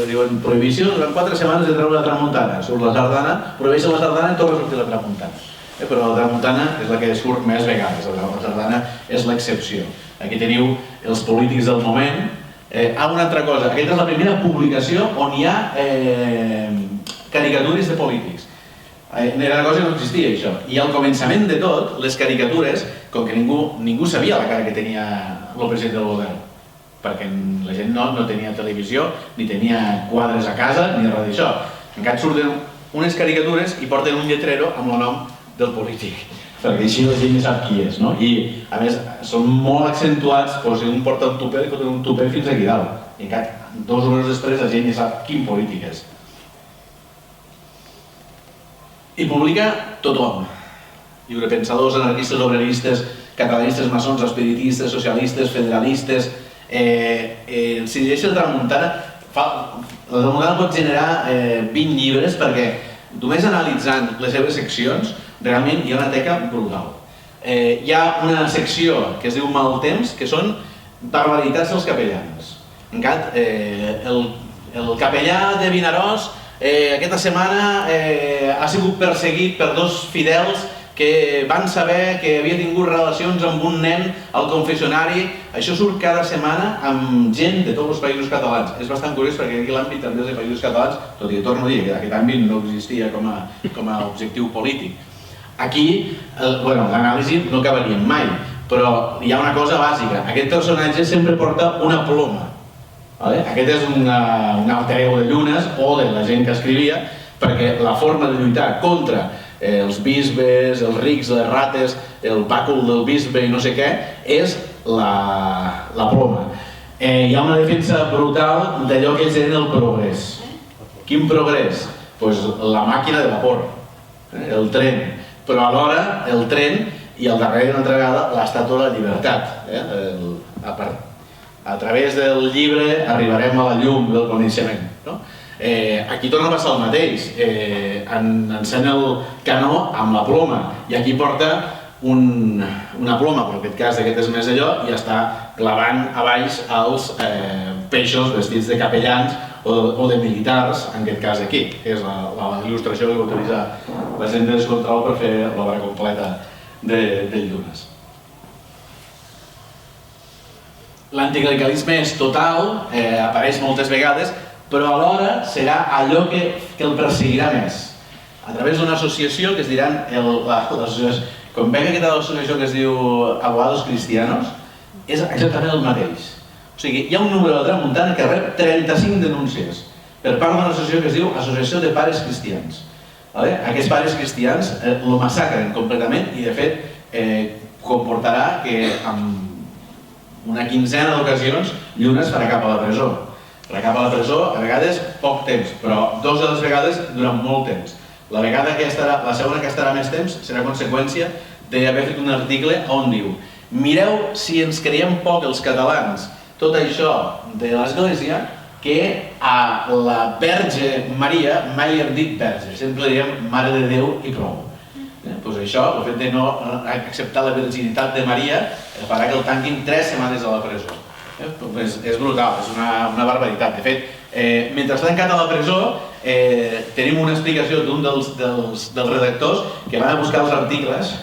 B: durant 4 setmanes de treure la Tramuntana, surt la sardana, prohibeixen la sardana i torna a sortir la Tramuntana. Però la Tramuntana és la que surt més vegades, la sardana és l'excepció. Aquí teniu els polítics del moment. Una altra cosa, aquesta és la primera publicació on hi ha caricatures de polítics. Era una cosa que no existia, això. I al començament de tot, les caricatures, com que ningú sabia la cara que tenia el president del govern, perquè la gent no tenia televisió, ni tenia quadres a casa, ni res d'això. En canvi surten unes caricatures i porten un lletrero amb el nom del polític, perquè així la gent ja sap qui és, no? I, a més, són molt accentuats, si un porta un tupè, li foten un tupè fins aquí dalt. I en canvi, 2 hores després la gent ja sap quin polític és. I publica tothom. Lliurepensadors, anarquistes, obreristes, catalanistes, maçons, espiritistes, socialistes, federalistes. Si llegeixes la Tramuntana, la Tramuntana pot generar 20 llibres perquè només analitzant les seves seccions realment hi ha una teca brutal. Hi ha una secció que es diu Mal temps, que són barbaritats dels capellans. En canvi, el capellà de Vinaròs aquesta setmana ha sigut perseguit per dos fidels que van saber que havia tingut relacions amb un nen al confessionari. Això surt cada setmana amb gent de tots els països catalans. És bastant curiós perquè aquí l'àmbit també dels països catalans, tot i que torno a dir que aquest àmbit no existia com a objectiu polític. Aquí, l'anàlisi no acabaríem mai, però hi ha una cosa bàsica. Aquest personatge sempre porta una ploma. Aquest és un alter ego de Llunes o de la gent que escrivia, perquè la forma de lluitar contra els bisbes, els rics, les rates, el bàcul del bisbe i no sé què, és la ploma. Hi ha una defensa brutal d'allò que ells eren el progrés. Quin progrés? Doncs la màquina de vapor, el tren, però alhora el tren i al darrere una altra vegada l'estàtua de la llibertat. A través del llibre arribarem a la llum del coneixement. Aquí torna a passar el mateix, ensenya el canó amb la ploma i aquí porta una ploma, però en aquest cas aquest és més allò, i està clavant a baix els peixos vestits de capellans o de militars, en aquest cas aquí, que és la il·lustració que va utilitzar la gent de Descontrol per fer l'obra completa de Llunes. L'anticlericalisme és total, apareix moltes vegades, però alhora serà allò que el perseguirà més. A través d'una associació que es diran, com veig aquesta associació que es diu Abogados Cristianos, és exactament el mateix. O sigui, hi ha un número de Tramuntana que rep 35 denúncies per part d'una associació que es diu Associació de Pares Cristians. Aquests pares cristians el massacren completament i de fet comportarà que en una quinzena d'ocasions Llunes farà cap a la presó. Farà cap a la presó, a vegades poc temps, però dues de les vegades durant molt temps. La segona que estarà més temps serà conseqüència d'haver fet un article on diu: mireu si ens creiem poc els catalans tot això de l'Església, que a la Verge Maria mai hem dit Verge, sempre diem Mare de Déu i prou. Doncs això, el fet de no acceptar la virginitat de Maria, farà que el tanquin 3 setmanes a la presó. És brutal, és una barbaritat. De fet, mentre està tancat a la presó, tenim una explicació d'un dels redactors que van a buscar els articles,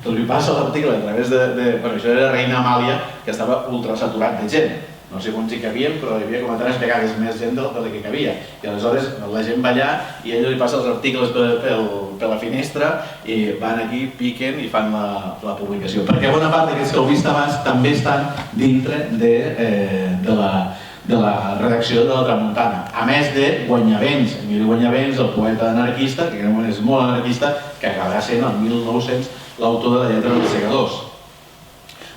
B: que li passa l'article a través de... Això era Reina Amàlia, que estava ultrasaturat de gent. No sé quants hi cabien, però hi havia com a 3 vegades més gent del que cabia. I aleshores la gent va allà i ell li passa els articles per la finestra i van aquí, piquen i fan la publicació. Perquè bona part d'aquests que heu vist abans també estan dintre de la redacció de la Tramuntana. A més de Guanyavents, Emili Guanyavents, el poeta anarquista, que és molt anarquista, que acabarà sent el 1900 l'autor de la lletra dels segadors.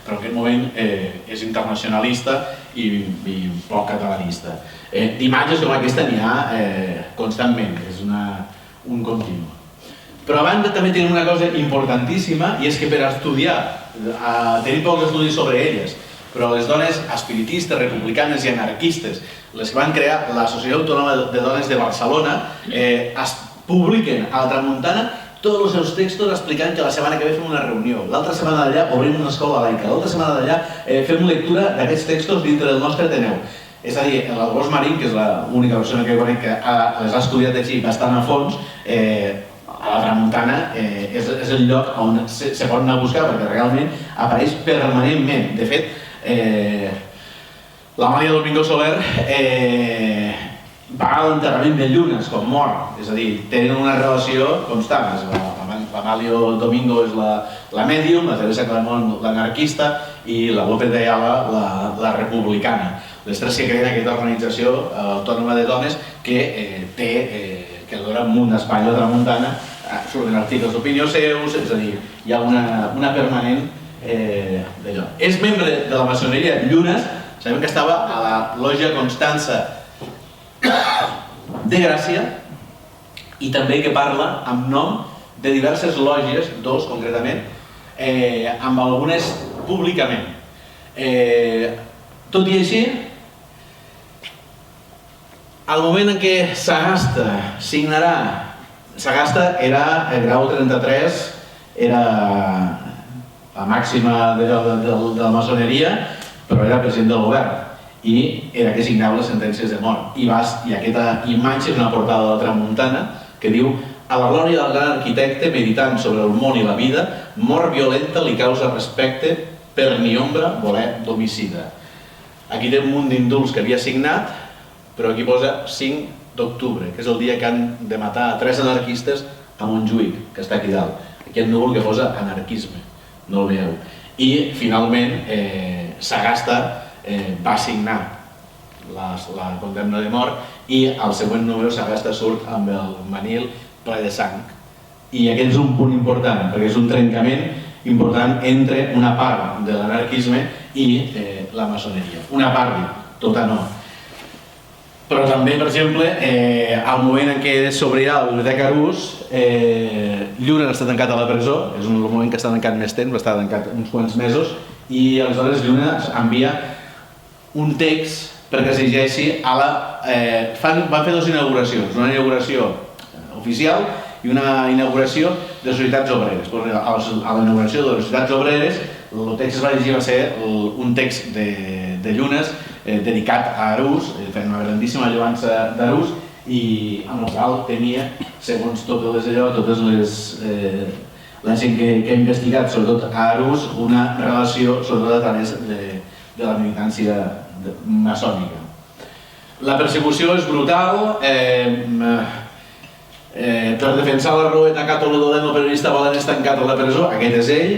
B: Però en aquest moment és internacionalista i poc catalanista. D'imatges com aquesta n'hi ha constantment, és un continu. Però a banda també tenim una cosa importantíssima, i és que per estudiar, tenim pocs estudis sobre elles, però les dones espiritistes, republicanes i anarquistes, les que van crear l'Associació Autònoma de Dones de Barcelona, es publiquen a la Tramuntana tots els seus textos explicant que la setmana que ve fem una reunió, l'altra setmana d'allà obrim una escola laica, l'altra setmana d'allà fem lectura d'aquests textos dintre del nostre Ateneu. És a dir, la Dolors Marín, que és l'única persona que conec que les ha estudiat així bastant a fons, a la Tramuntana és el lloc on se pot anar a buscar, perquè realment apareix permanentment. De fet, l'Amàlia Domingo Soler va a l'enterrament de Llunes quan mor, és a dir, tenen una relació constant. L'Amalio Domingo és la mèdium, la Teresa Clamont l'anarquista i la López de Ayala la republicana. Les tres que creen aquesta organització autònoma de dones que dona un espai a la Tramuntana, surten articles d'opinió seus, és a dir, hi ha una permanent d'allò. És membre de la maçoneria Llunes, sabem que estava a la Lògia Constança de Gràcia i també que parla amb nom de diverses lògies, dos concretament, amb algunes públicament. Tot i així, al moment en què Sagasta signarà, Sagasta era el grau 33, era la màxima de la maçoneria, però era president del govern. i era que signava les sentències de mort. I aquesta imatge és una portada de la Tramuntana que diu: a la glòria del gran arquitecte, meditant sobre el món i la vida, mort violenta li causa respecte per ni ombra voler d'homicida. Aquí té un munt d'indults que havia signat, però aquí posa 5 d'octubre, que és el dia que han de matar 3 anarquistes a Montjuïc, que està aquí dalt. Aquí el núvol que posa anarquisme, no el veieu. I finalment Sagasta va signar la condemna de mort i al següent número Sagasta surt amb el manil ple de sang. I aquest és un punt important, perquè és un trencament important entre una part de l'anarquisme i la maçoneria. Una part, tota no. Però també, per exemple, al moment en què s'obrirà la Biblioteca Arús, Llunes està tancat a la presó, és un moment que està tancat més temps, va estar tancat uns quants mesos, i aleshores Llunes envia un text perquè es llegeixi a la... Van fer 2 inauguracions, una inauguració oficial i una inauguració de societats obreres. A la inauguració de les societats obreres, el text que es va llegir va ser un text de Llunes dedicat a Arús, fent una grandíssima lloança d'Arús, i amb el qual tenia, segons totes la gent que ha investigat, sobretot a Arús, una relació, sobretot a través de la militància maçònica. La persecució és brutal. Per defensar la raó he tacat el dolent periodista volen estancat a la presó, aquest és ell,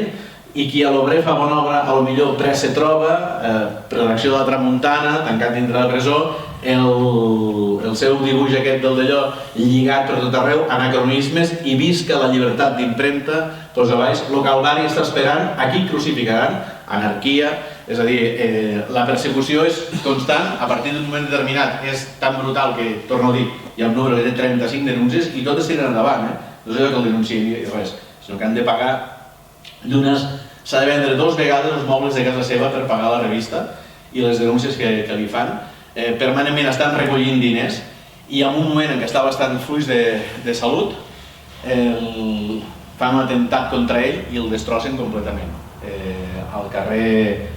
B: i qui a l'obrer fa bona obra a lo millor pres se troba, redacció de la Tramuntana, tancat dintre la presó, el seu dibuix aquest del d'allò lligat per tot arreu, anacronismes, i visca la llibertat d'impremta, posa baix, lo calvari està esperant, aquí crucificaran, anarquia, és a dir, la persecució és constant, a partir d'un moment determinat és tan brutal que, torno a dir, hi ha un número que té 35 denúncies i totes tiren endavant, no és allò que el denunciï res, sinó que han de pagar Llunes, s'ha de vendre 2 vegades els mobles de casa seva per pagar la revista i les denúncies que li fan. Permanentment estan recollint diners i en un moment en què està bastant fluix de salut fan un atemptat contra ell i el destrossen completament. Al carrer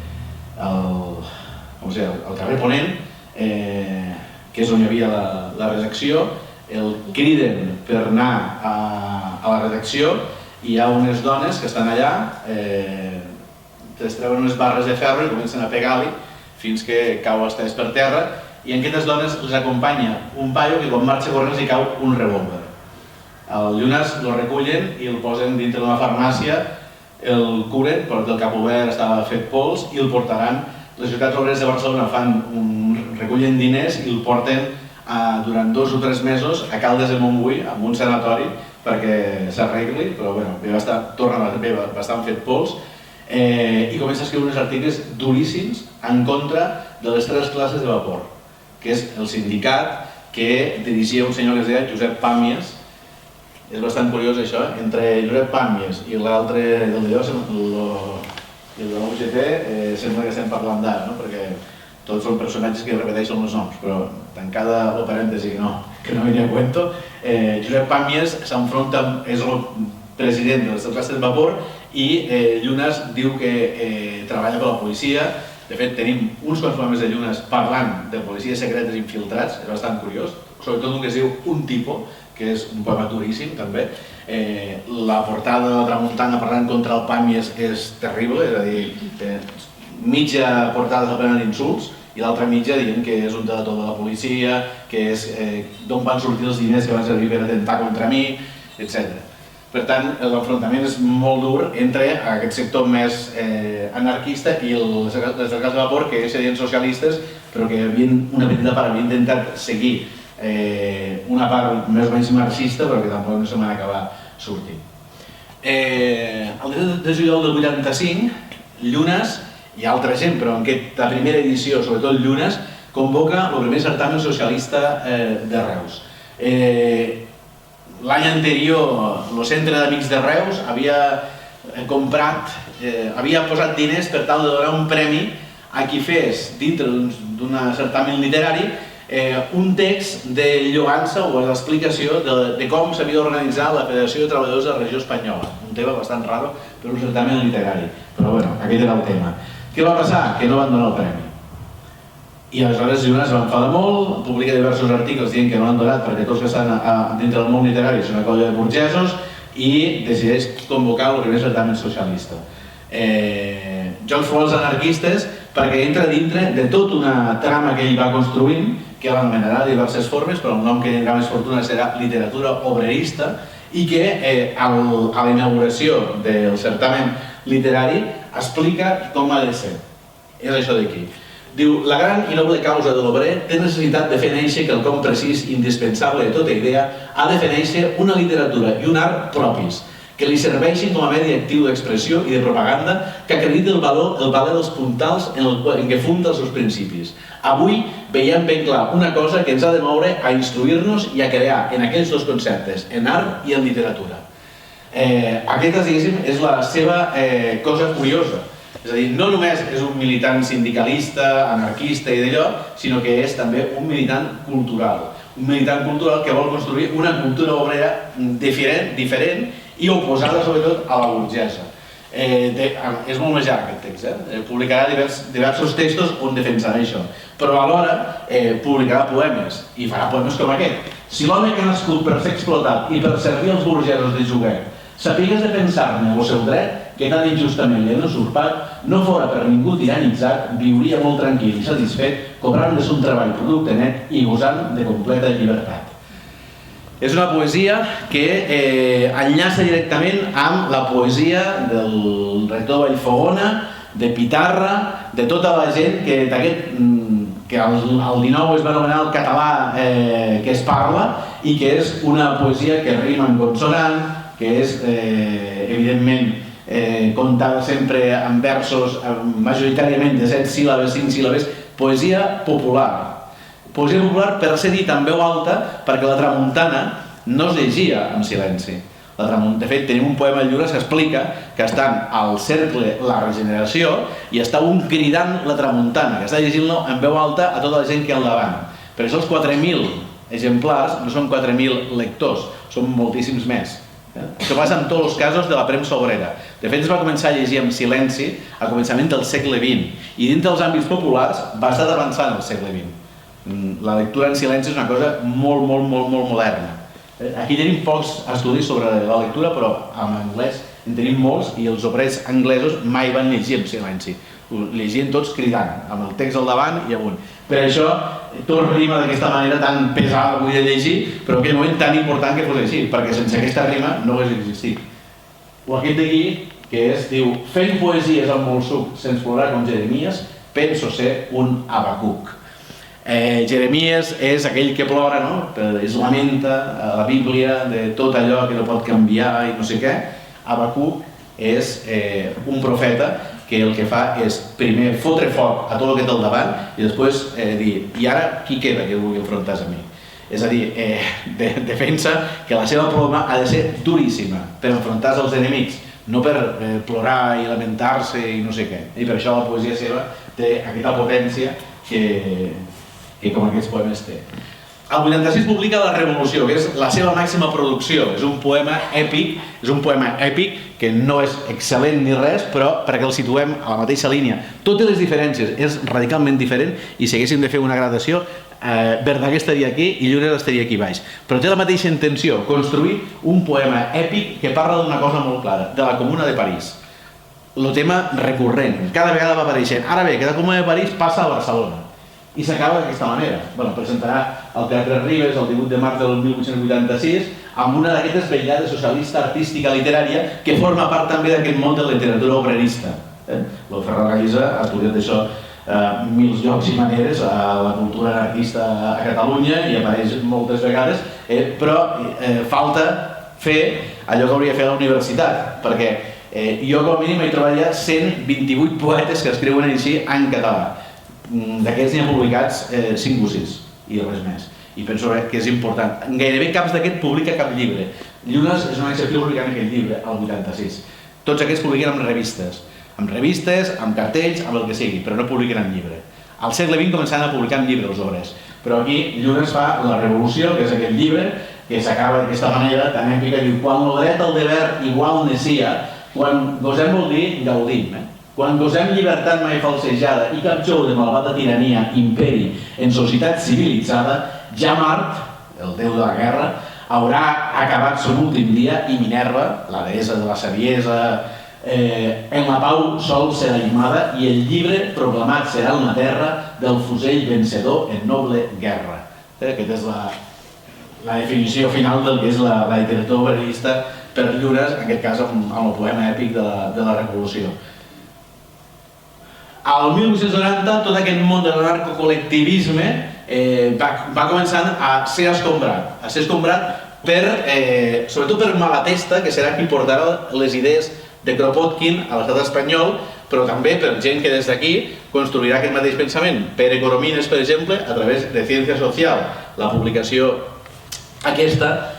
B: Ponent, que és on hi havia la redacció, el criden per anar a la redacció i hi ha unes dones que estan allà, es treuen unes barres de ferro i comencen a pegar-li fins que cau estès per terra i en aquestes dones les acompanya un paio que quan marxa corrents hi cau un revòlver. El Llunes el recullen i el posen dintre d'una farmàcia, el curen perquè el cap obert estava fet pols i el portaran. Les ciutats obreres de Barcelona recullen diners i el porten durant 2 o 3 mesos a Caldes de Montbui, en un sanatori, perquè s'arregli, però torna a ser bastant fet pols, i comença a escriure uns articles duríssims en contra de les 3 classes de vapor, que és el sindicat que dirigia un senyor que es deia Josep Pàmies. És bastant curiós això, entre Josep Pàmies i l'altre del d'allò, i el de l'UGT, sembla que estem parlant d'ara, perquè tots són personatges que repeteixen els noms, però tancada o parèntesi que no venia a cuento, Josep Pàmies s'enfronta, és el president de les classes de vapor i Llunes diu que treballa per la policia. De fet, tenim uns quants poemes de Llunes parlant de policies secretes infiltrats, és bastant curiós, sobretot un que es diu Un tipo, que és un poema duríssim també. La portada de la Tramuntana parlant contra el Pàmies és terrible, és a dir, mitja portada s'aprenen insults i l'altra mitja dient que és un delator de la policia, que és d'on van sortir els diners que van servir per atentar contra mi, etc. Per tant, l'enfrontament és molt dur entre aquest sector més anarquista i les classes de vapor que serien socialistes, però que una petita part havia intentat seguir una part més o menys marxista, però que tampoc no se m'han acabat sortint. El 10 de juliol del 85, Llunes i altra gent, però en aquesta primera edició, sobretot Llunes, convoca el primer certamen socialista de Reus. L'any anterior, el Centre d'Amics de Reus havia posat diners per tal de donar un premi a qui fes, dintre d'un certamen literari, un text de lloança o d'explicació de com s'havia d'organitzar la Federació de Treballadors de la Regió Espanyola. Un tema bastant raro per un certamen literari, però bueno, aquest era el tema. Què va passar? Que no van donar el premi. I aleshores Llunes va enfadar molt, publica diversos articles dient que no l'han donat perquè tots que estan dintre del món literari són una colla de burgesos i decideix convocar el primer certamen socialista. Jocs florals anarquistes perquè entra dintre de tota una trama que ell va construint, que l'anomenarà de diverses formes, però el nom que tindrà més fortuna serà literatura obrerista, i que a la inauguració del certamen literari explica com ha de ser. És això d'aquí. Diu, la gran i noble causa de l'obrer té necessitat de fer néixer quelcom precís i indispensable de tota idea, ha de fer néixer una literatura i un art propis, que li serveixin com a medi actiu d'expressió i de propaganda que acrediti el valer dels puntals en què funda els seus principis. Avui veiem ben clar una cosa que ens ha de moure a instruir-nos i a crear en aquells dos conceptes, en art i en literatura. Aquesta, diguéssim, és la seva cosa curiosa. És a dir, no només és un militant sindicalista, anarquista i d'allò, sinó que és també un militant cultural. Un militant cultural que vol construir una cultura obrera diferent i oposada sobretot a la burgesa. És molt més llarg aquest text, publicarà diversos textos on defensarà això, però alhora publicarà poemes, i farà poemes com aquest. Si l'home que ha nascut per ser explotat i per servir els burgesos de joguer sapigués de pensar-ne el seu dret, que tan injustament li han usurpat, no fora per ningú tiranitzat, viuria molt tranquil i satisfet, cobrant de son treball producte net i gozant de completa llibertat. És una poesia que enllaça directament amb la poesia del rector Vallfogona, de Pitarra, de tota la gent que al 19 es va anomenar el català que es parla i que és una poesia que rima en consonant, que és, evidentment, contada sempre en versos majoritàriament de 7 síl·labes, 5 síl·labes, poesia popular. Poesia popular per ser dit en veu alta perquè la tramuntana no es llegia en silenci. De fet, tenim un poema de Llunes que explica que estan al cercle La Regeneració i està un cridant la tramuntana, que està llegint-lo en veu alta a tota la gent que hi ha al davant. Per això els 4.000 exemplars no són 4.000 lectors, són moltíssims més. Això passa en tots els casos de la premsa obrera. De fet, es va començar a llegir en silenci a començament del segle XX i dintre dels àmbits populars va estar avançant el segle XX. La lectura en silenci és una cosa molt moderna. Aquí tenim pocs estudis sobre la lectura, però en anglès en tenim molts i els obrers anglesos mai van llegir en silenci. Ho llegien tots cridant, amb el text al davant i amunt. Per això tot rima d'aquesta manera tan pesada avui de llegir, però en aquell moment tan important que fos així, perquè sense aquesta rima no hagués existit. O aquest d'aquí, que diu, fent poesies amb molt suc, sense plorar com Jeremies, penso ser un Habacuc. Jeremies és aquell que plora, es lamenta a la Bíblia de tot allò que no pot canviar i no sé què. Habacuc és un profeta que el que fa és primer fotre foc a tot el que té al davant i després dir, i ara qui queda que vulgui enfrontar-se a mi? És a dir, defensa que la seva ploma ha de ser duríssima per enfrontar-se als enemics, no per plorar i lamentar-se i no sé què. I per això la poesia seva té aquesta potència que com aquests poemes té. El 86 publica La Revolució, que és la seva màxima producció. És un poema èpic que no és excel·lent ni res, però perquè el situem a la mateixa línia. Tot té les diferències, és radicalment diferent i si haguéssim de fer una gradació, Verdaguer estaria aquí i Llunes estaria aquí baix. Però té la mateixa intenció, construir un poema èpic que parla d'una cosa molt clara, de la Comuna de París. El tema recurrent, cada vegada va apareixent. Ara bé, que la Comuna de París passa a Barcelona. I s'acaba d'aquesta manera. Presentarà al Teatre Ribes el 18 de març del 1886 amb una d'aquestes vetllades socialista, artística, literària que forma part també d'aquest món de la literatura obrerista. El Ferran Gallisa ha estudiat això mil llocs i maneres a la cultura anarquista a Catalunya i apareix moltes vegades, però falta fer allò que hauria de fer a la universitat, perquè jo com a mínim he trobat ja 128 poetes que escriuen així en català. D'aquests n'hi ha publicats 5 o 6 i res més. I penso que és important. Gairebé cap d'aquests publica cap llibre. Llunes és una excepció publicant aquest llibre, el 86. Tots aquests publiquen amb revistes, amb cartells, amb el que sigui, però no publiquen en llibre. Al segle XX començaven a publicar en llibre els obres, però aquí Llunes fa La Revolució, que és aquest llibre que s'acaba d'aquesta manera tan èpica, diu, quan el dret al deber igual ne sia, quan gosem vol dir gaudim, Quan gosem llibertat mai falsejada i cap jou de malvada tirania imperi en societat civilitzada, ja Mart, el déu de la guerra, haurà acabat son últim dia i Minerva, la deessa de la saviesa, en la pau sol serà llimada i el llibre proclamat serà una terra del fusell vencedor en noble guerra. Aquesta és la definició final del que és la literatura obrerista per Llunes, en aquest cas amb el poema èpic de la Revolució. Al 1890 tot aquest món de l'anarcocol·lectivisme va començant a ser escombrat sobretot per Malatesta, que serà qui portarà les idees de Kropotkin a l'estat espanyol, però també per gent que des d'aquí construirà aquest mateix pensament. Pere Coromines, per exemple, a través de Ciència Social, la publicació aquesta.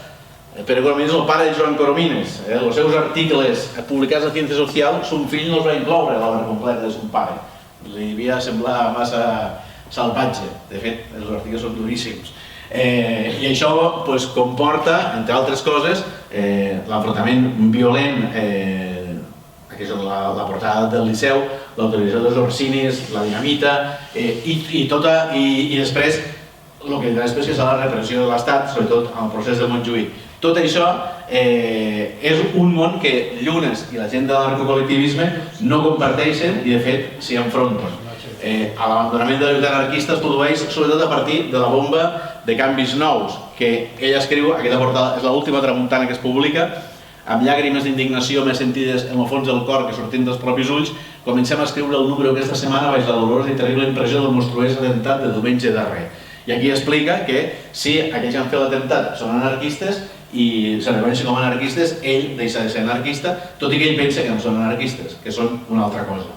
B: Pere Coromines és el pare de Joan Coromines. Els seus articles publicats a Ciència Social, son fill no els va incloure a l'obra completa de son pare. Li havia semblat massa salvatge. De fet, els articles són duríssims. I això comporta, entre altres coses, l'enfrontament violent, que és la portada del Liceu, l'autorització dels Orsinis, la dinamita, i després el que després serà la repressió de l'Estat, sobretot en el procés de Montjuïc. Tot això és un món que Llunes i la gent de l'anarcocol·lectivisme no comparteixen i de fet s'hi enfronten. L'abandonament de la lluita anarquista es produeix sobretot a partir de la bomba de canvis nous, que ell escriu, aquesta portada és l'última tramuntana que es publica, amb llàgrimes d'indignació més sentides en el fons del cor que sortint dels propis ulls, comencem a escriure el número aquesta setmana baix la dolorosa i terrible impressió del monstruós atemptat de diumenge darrer. I aquí explica que si aquells que han fet l'atemptat són anarquistes i se reconeixen com a anarquistes, ell deixa de ser anarquista, tot i que ell pensa que no són anarquistes, que són una altra cosa.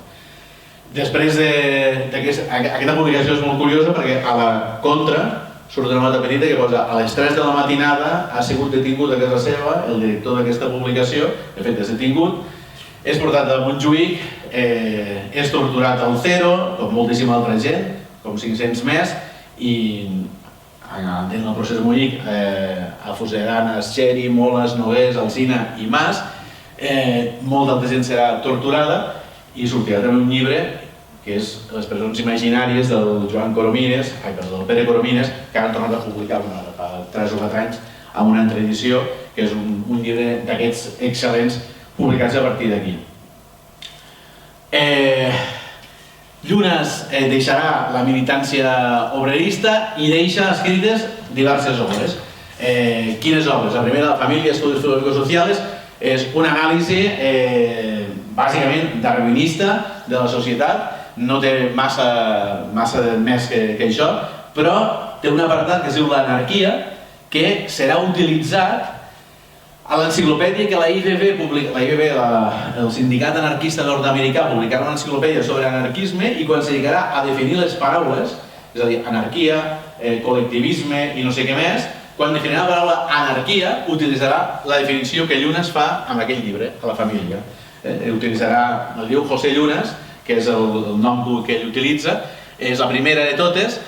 B: Després aquesta publicació és molt curiosa perquè a la contra surt una nota petita que posa a les 3 de la matinada ha sigut detingut a casa seva el director d'aquesta publicació, de fet és detingut, és portat a Montjuïc, és torturat al Cero, com moltíssima altra gent, com 500 més, i en el procés de Montjuïc afusellaran Txeri, Moles, Nogués, Alsina i Mas, molta altra gent serà torturada i sortirà també un llibre que és Les presons imaginàries del Joan Coromines, del Pere Coromines, que han tornat a publicar fa 3 o 4 anys amb una altra edició, que és un llibre d'aquests excel·lents publicats a partir d'aquí. Llunes deixarà la militància obrerista i deixa escrites diverses obres. Quines obres? La primera, La família, Estudios Filosóficos Sociales, és una anàlisi bàsicament darwinista de la societat, no té massa més que això, però té un apartat que es diu l'anarquia, que serà utilitzat a l'enciclopèdia que la IFB, el sindicat anarquista nord-americà, publicarà una enciclopèdia sobre anarquisme i quan se dedicarà a definir les paraules, és a dir, anarquia, col·lectivisme i no sé què més, quan definirà la paraula anarquia, utilitzarà la definició que Llunes fa amb aquell llibre, a la família. Utilitzarà, el diu José Llunes, que és el nom que ell utilitza, és la primera de totes.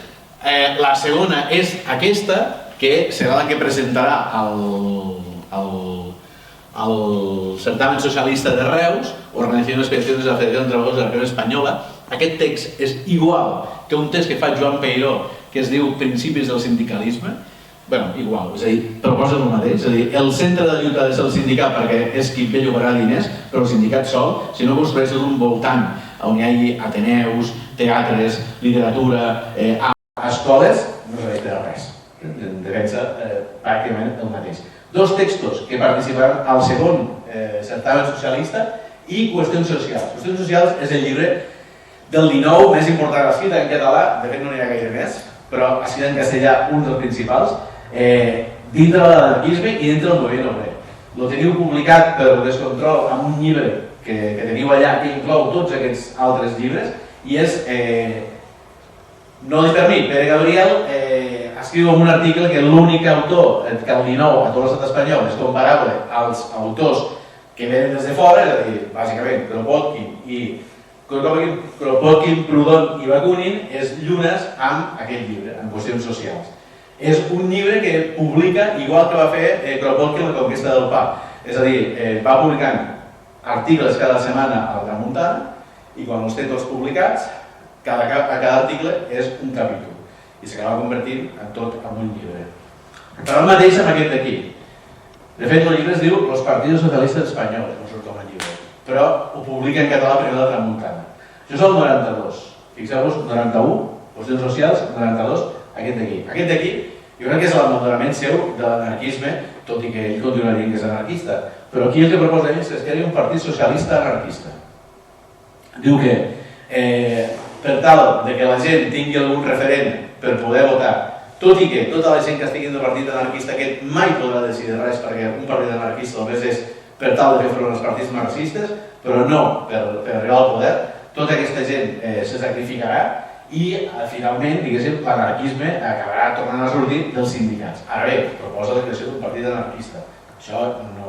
B: La segona és aquesta, que serà la que presentarà al certamen socialista de Reus, Organización de Expediciones de la Federación de Trabajadores de la Región Espanyola. Aquest text és igual que un text que fa Joan Peiró, que es diu Principis del sindicalisme. Bé, igual, és a dir, proposa el mateix, és a dir, el centre de lluita ha de ser el sindicat perquè és qui ve llogarà diners, però el sindicat sol, si no construeix un voltant on hi hagi ateneus, teatres, literatura, escoles, no serveix per a res. Defensa pràcticament el mateix. 2 textos que participaran al segon certamen socialista i Qüestions socials. Qüestions socials és el llibre del 19 més important escrit en català, de fet no n'hi ha gaire més, però escrit en castellà un dels principals, dintre de l'anarquisme i dintre del moviment obrer. Lo teniu publicat per Descontrol amb un llibre que teniu allà que inclou tots aquests altres llibres i és, no dit per mi, Pere Gabriel escriu en un article que l'únic autor que el 19 a tot l'estat espanyol és comparable als autors que venen des de fora, és a dir, bàsicament Kropotkin, Proudhon i Bakunin, és Llunes amb aquest llibre, en qüestions socials. És un llibre que publica, igual que va fer Kropotkin la conquesta del pa. És a dir, va publicant articles cada setmana a la Tramuntana i quan els té tots publicats, a cada article és un capítol i s'acaba convertint en tot en un llibre. Però el mateix amb aquest d'aquí. De fet, el llibre es diu Los Partidos Socialistas Españoles, no surt com a llibre, però ho publica en català per la Tramuntana. Això és el 92. Fixeu-vos, 91, qüestions socials, 92, aquest d'aquí. Aquest d'aquí, jo crec que és l'abandonament seu de l'anarquisme, tot i que ell continua dient que és anarquista. Però aquí el que proposa ell és que hi ha un partit socialista anarquista. Diu que per tal que la gent tingui algun referent per poder votar, tot i que tota la gent que estigui en el partit anarquista aquest mai podrà decidir res, perquè un partit anarquista només és per tal de fer front als partits marxistes, però no per arribar al poder, tota aquesta gent se sacrificarà i finalment, diguéssim, l'anarquisme acabarà tornant a sortir dels sindicats. Ara bé, proposa la creació d'un partit anarquista. Això no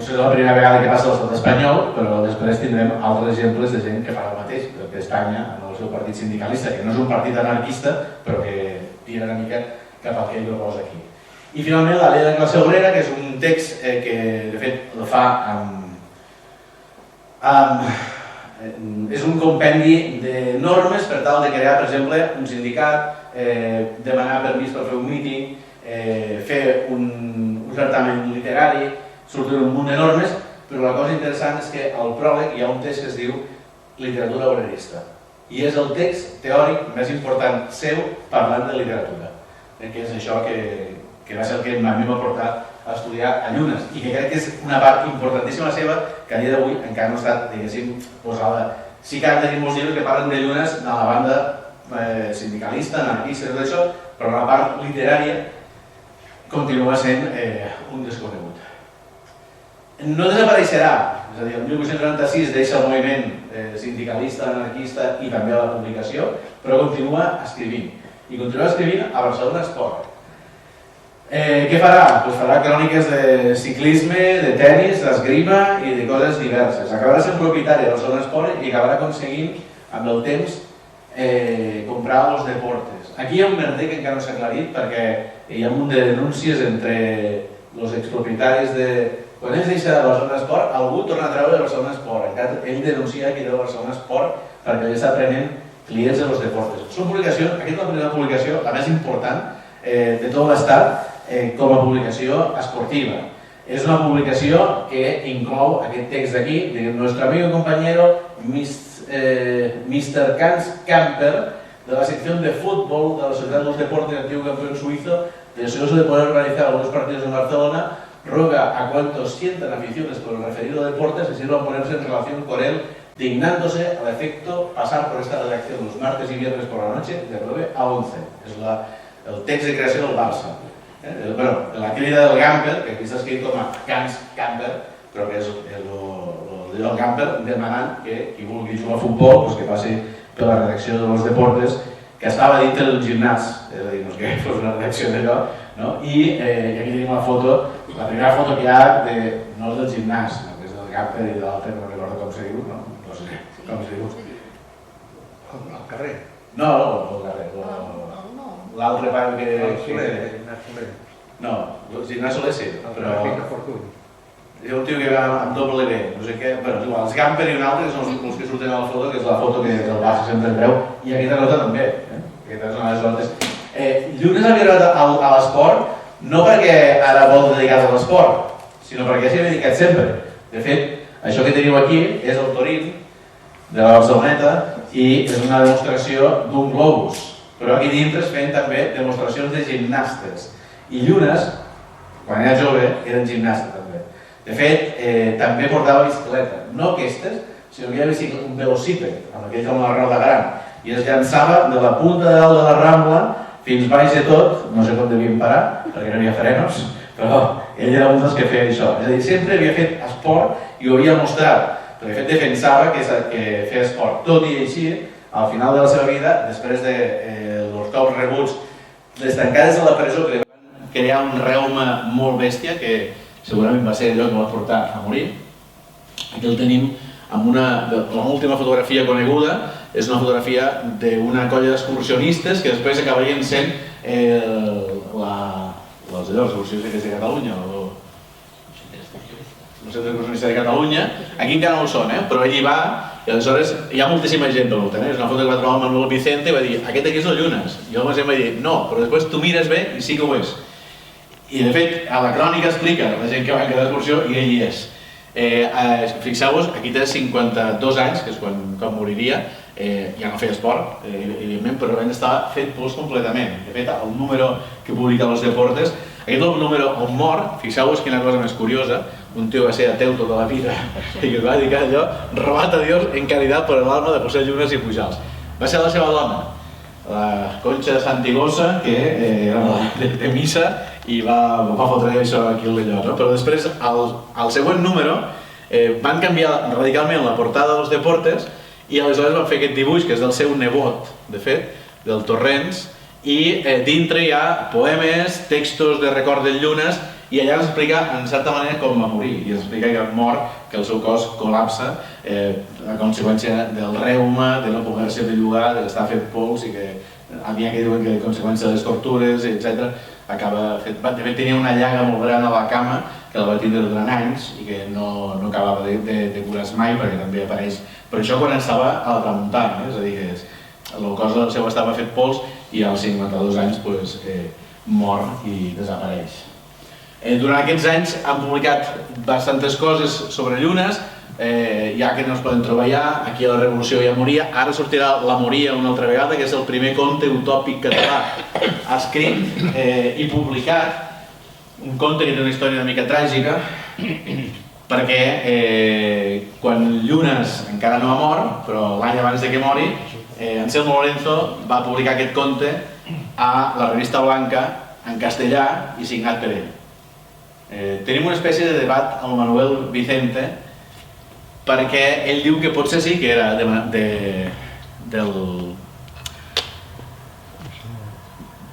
B: és la primera vegada que passa a l'estat espanyol, però després tindrem altres exemples de gent que fa el mateix, que Espanya, amb el seu partit sindicalista, que no és un partit anarquista, però que tira una mica cap al que ell proposa aquí. I finalment la llei de classe obrera, que és un text que de fet el fa és un compendi de normes per tal de crear, per exemple, un sindicat, demanar permís per fer un míting, fer un certamen literari, surten un munt de normes, però la cosa interessant és que al pròleg hi ha un text que es diu literatura obrerista. I és el text teòric més important seu parlant de literatura. Que és això que va ser el que a mi m'ha portat a estudiar a Llunes i que crec que és una part importantíssima seva que a dia d'avui encara no ha estat, diguéssim, posada. Sí que han tenit molts llibres que parlen de Llunes de la banda sindicalista, anarquista i tot això, però la part literària continua sent un desconegut. No desapareixerà, és a dir, el 1896 deixa el moviment sindicalista, anarquista i també la publicació, però continua escrivint. I continua escrivint a Barcelona Esport. Què farà? Farà cròniques de ciclisme, de tenis, d'esgrima i de coses diverses. Acabarà sent propietari de Barcelona Esport i acabarà aconseguint, amb el temps, comprar els deportes. Aquí hi ha un merder que encara no s'ha aclarit perquè hi ha un munt de denúncies entre els expropietaris de... Quan ells deixa de Barcelona Esport, algú torna a treure de Barcelona Esport. Ell denuncia que de Barcelona Esport perquè ell està prenent clients de los deportes. Són publicacions, aquesta és la primera publicació, la més important de tot l'estat com a publicació esportiva. És una publicació que inclou aquest text d'aquí, de nuestro amigo y compañero Mr. Hans Camper, de la sección de fútbol de la Sociedad de los Deportes, antiguo campeón suizo, deseoso de poder organizar algunos partidos en Barcelona, roga a cuantos sientan aficiones por el referido deporte se sirvan ponerse en relación con él, dignándose al efecto pasar por esta redacción los martes y viernes por la noche de 9 a 11. És el text de creació del Barça. La crida del Gamper, que aquí està escrit com a Hans Camper, però que és el Gamper demanant que qui vulgui jugar a futbol que passi per la redacció dels deportes, que estava dintre del gimnàs, és a dir, no és que fos una redacció d'allò, i aquí tenim la foto, la primera foto que hi ha no és del gimnàs, que és del Gamper i de l'altre, no recordo com se diu, no sé com se diu.
C: Al carrer?
B: No, al carrer. L'altre pare que... No, el gimnàs Soler sí, però... Hi ha un tio que va amb doble B, no sé què, però igual, els Gamper i un altre són els que surten a la foto, que és la foto que el Barça sempre en treu, i aquesta nota també, aquesta és una de les notes. Llunes havia arribat a l'esport no perquè ara vol dedicar-se a l'esport, sinó perquè s'hi ha dedicat sempre. De fet, això que teniu aquí és el Torín de la Barceloneta i és una demostració d'un globus, però aquí dintre es feien també demostracions de gimnastes. I Llunes, quan era jove, era gimnasta també. De fet, també portava bicicleta, no aquestes, sinó que hi havia un velocíped, amb aquell com la roda gran, i es llançava de la punta de dalt de la Rambla fins baix de tot, no sé com devien parar, perquè no hi havia frenos, però ell era un dels que feia això. És a dir, sempre havia fet esport i ho havia mostrat, perquè de fet defensava que feia esport. Tot i així, al final de la seva vida, després dels cops rebuts, les tancades de la presó que li van crear un reuma molt bèstia, que segurament va ser allò que va portar a morir. Aquí el tenim amb l'última fotografia coneguda, és una fotografia d'una colla d'excursionistes que després acabarien sent els excursionistes de Catalunya, el centre d'excursionistes de Catalunya. Aquí encara no ho són, però ell hi va i aleshores hi ha moltíssima gent pel voltant, és una foto que va trobar el Manuel Vicente i va dir, aquest aquí és el Llunes. I el Vicente va dir, no, però després tu mires bé i sí que ho és. I de fet, a la crònica explica la gent que va quedar d'excursió i ell hi és. Fixeu-vos, aquí té 52 anys, que és quan moriria, ja no feia esport, evidentment, però realment estava fet pols completament. De fet, el número que publica Los Deportes, aquest número on mor, fixeu-vos quina cosa més curiosa, un tio va ser ateu tota la vida i que es va dedicar a allò, robat a Dios en caridad por el alma de José Llunes i Pujals. Va ser la seva dona, la Concha de Santigosa, que era de missa i va fotre això aquí al lloc. Però després, al següent número, van canviar radicalment la portada dels Deportes i aleshores van fer aquest dibuix, que és del seu nebot, de fet, del Torrents, i dintre hi ha poemes, textos de record del Llunes, i allà ens explica, en certa manera, com va morir. I ens explica que mor, que el seu cos col·lapsa a conseqüència del reuma, de no poder-se bellugar, de l'estar fet pols, i que havia que diuen que a conseqüència de les tortures, etc. acaba fet... De fet, tenia una llaga molt gran a la cama, que la va tindre durant anys i que no acabava de curar-se mai, perquè també apareix... Per això quan estava a la tramuntana, és a dir, que el cos del seu estava fet pols i als 52 anys mor i desapareix. Durant aquests anys han publicat bastantes coses sobre Llunes, ja que no es poden trobar ja, aquí a la Revolució ja moria, ara sortirà La moria una altra vegada, que és el primer conte utòpic català escrit i publicat, un conte que té una història una mica tràgica, perquè quan Llunes encara no ha mort, però l'any abans de que mori, Anselmo Lorenzo va publicar aquest conte a la revista Blanca en castellà i signat per ell. Tenim una espècie de debat amb el Manuel Vicente perquè ell diu que potser sí que era del...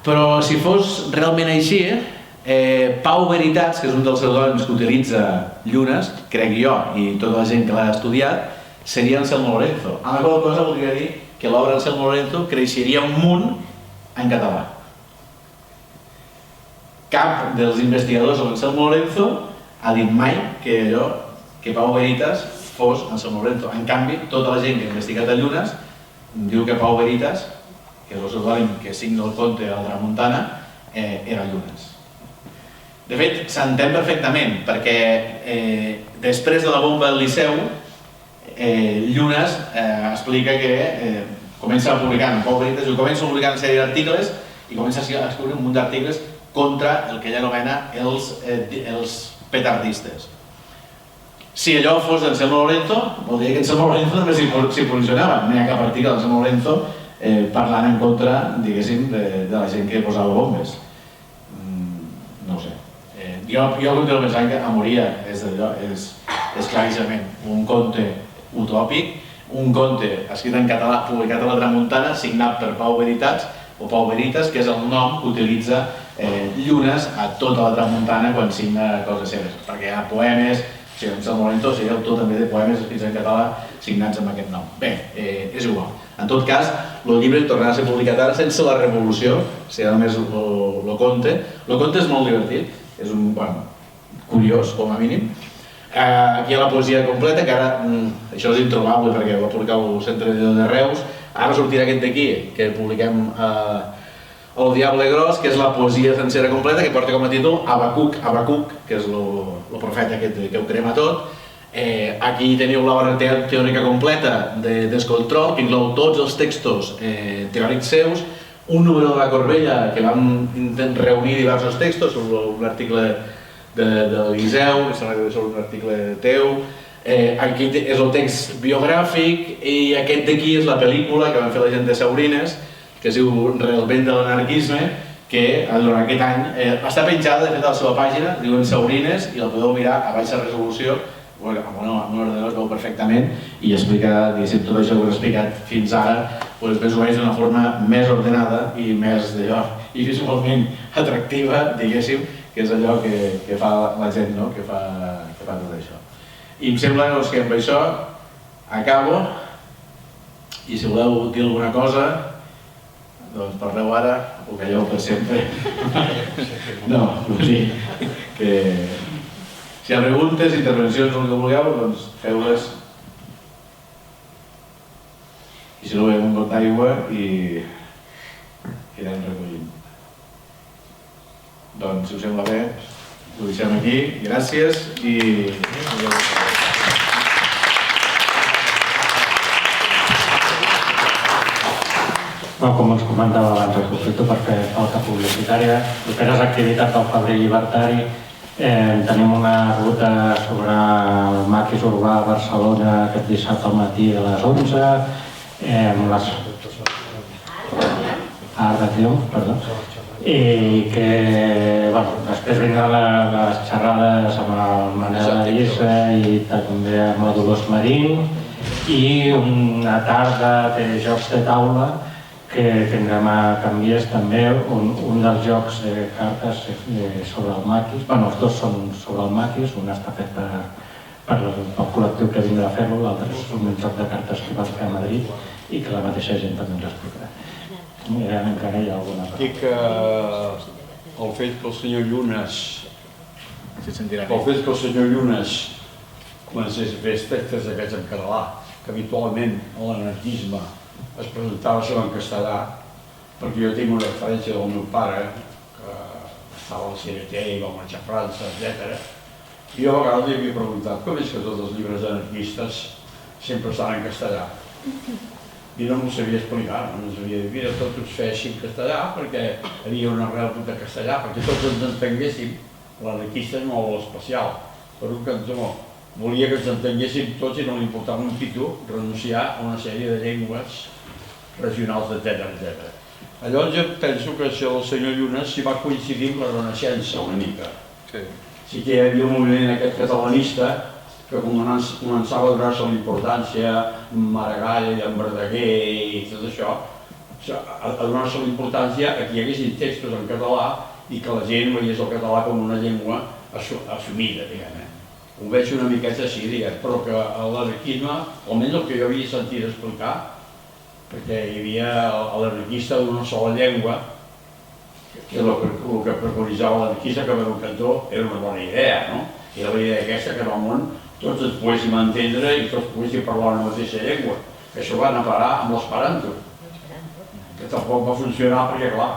B: Però si fos realment així, Pau Veritats, que és un dels pseudònims que utilitza Llunes, crec jo, i tota la gent que l'ha estudiat, seria Anselmo Lorenzo. Amb la qual cosa voldria dir que l'obra d'Anselmo Lorenzo creixeria un munt en català. Cap dels investigadors de l'Anselmo Lorenzo ha dit mai que Pau Veritas fos Anselmo Lorenzo. En canvi, tota la gent que ha investigat a Llunes diu que Pau Veritas, que és el pseudònim que signa el conte a la Tramuntana, era Llunes. De fet, s'entén perfectament, perquè després de la bomba del Liceu, Llunes explica que comença a publicar en Pau Veritas, comença a publicar una sèrie d'articles i comença a escriure un munt d'articles contra el que ell anomena els petardistes. Si allò fos d'Anselmo Lorenzo, vol dir que Anselmo Lorenzo també s'hi posicionava. No hi ha cap article d'Anselmo Lorenzo parlant en contra, diguéssim, de la gent que posava bombes. No ho sé. Jo continuo pensant que A moria és claríssimament un conte utòpic, un conte escrit en català, publicat a la Tramuntana, signat per Pau Veritats, o Pau Veritas, que és el nom que utilitza Llunes a tota la Tramuntana quan signa coses seves, perquè hi ha poemes, si en el moment hi ha autor també de poemes escrits en català signats amb aquest nom. Bé, és igual. En tot cas, el llibre tornarà a ser publicat ara sense la Revolució, serà només el conte. El conte és molt divertit, és un, curiós, com a mínim. Aquí hi ha la poesia completa, que ara, això és introbable perquè ho va publicar el Centre de Reus. Ara sortirà aquest d'aquí, que publiquem El Diable Gros, que és la poesia sencera completa, que porta com a títol Habacuc, que és el profeta que ho crema tot. Aquí teniu l'obra teòrica completa d'Escoltrol, que inclou tots els textos teòrics seus, un número de la Corbella, que vam reunir diversos textos, un article d'Eliseu, sobre un article teu. Aquí és el text biogràfic i aquest d'aquí és la pel·lícula que van fer la gent de Saurines, que es diu El vent de l'anarquisme, que durant aquest any està penjada, de fet, a la seva pàgina, diuen Saurines, i la podeu mirar a baixa resolució, amb un ordenador es veu perfectament, i explica, diguéssim, tot això que us he explicat fins ara, més o menys d'una forma més ordenada i més i visualment atractiva, diguéssim, que és allò que fa la gent, que fa tot això. I em sembla que amb això acabo, i si voleu dir alguna cosa, doncs parleu ara o calleu per sempre. No, vull dir que si hi ha preguntes, intervencions o el que vulgueu, doncs feu-les. si no veiem un got d'aigua i anem recollint. Doncs, si us sembla bé, ho deixem aquí. Gràcies i...
A: Com us comentava abans, aprofito per fer falta publicitària. Properes activitats del Febrer Llibertari. Tenim una ruta sobre el maquis urbà a Barcelona aquest dissabte al matí a les 11. Arc de Triomf, perdó. I que després vindran les xerrades amb el Manel Arissa i també amb la Dolors Marín, i una tarda de jocs de taula que tindrem a Can Vies també. Un dels jocs de cartes sobre el maquis, els dos són sobre el maquis, un està fet pel col·lectiu que vindrà a fer-lo, l'altre és un joc de cartes que van fer a Madrid i que la mateixa gent també ens explicarà. Encara hi ha alguna cosa.
D: I que el fet que el senyor Llunes comencés a fer textos aquests en català, que habitualment l'anarquisme es presentava això en castellà, perquè jo tinc una referència del meu pare, que estava a la CNT i va marxar a França, etc. I jo a vegades li havia preguntat com és que tots els llibres anarquistes sempre estan en castellà. I no m'ho sabia explicar, no ens havia dit, mira, tots us feixin castellà perquè hi havia una arrel de castellà, perquè tots ens entenguéssim, l'anarquista no molt especial, per un cantó volia que ens entenguéssim tots i no li importava un pito renunciar a una sèrie de llengües regionals, etc. Llavors jo penso que això del senyor Llunes s'hi va coincidir amb la Renaixença una mica. Sí que hi havia un moviment aquest catalanista que començava a donar-se la importància a Maragall, a Verdaguer i tot això, a donar-se la importància a que hi haguessin textos en català i que la gent veiés el català com una llengua assumida, diguem. Ho veig una miqueta així, diguem, però que l'anarquisme, almenys el que jo havia sentit explicar, perquè hi havia l'anarquista d'una sola llengua, que el que preconitzava l'anarquista, que per un cantó era una bona idea, no? Era la idea aquesta que en el món tots ens poguéssim entendre i tots poguéssim parlar una mateixa llengua. Això va anar a parar amb l'esperanto, que tampoc va funcionar perquè, clar,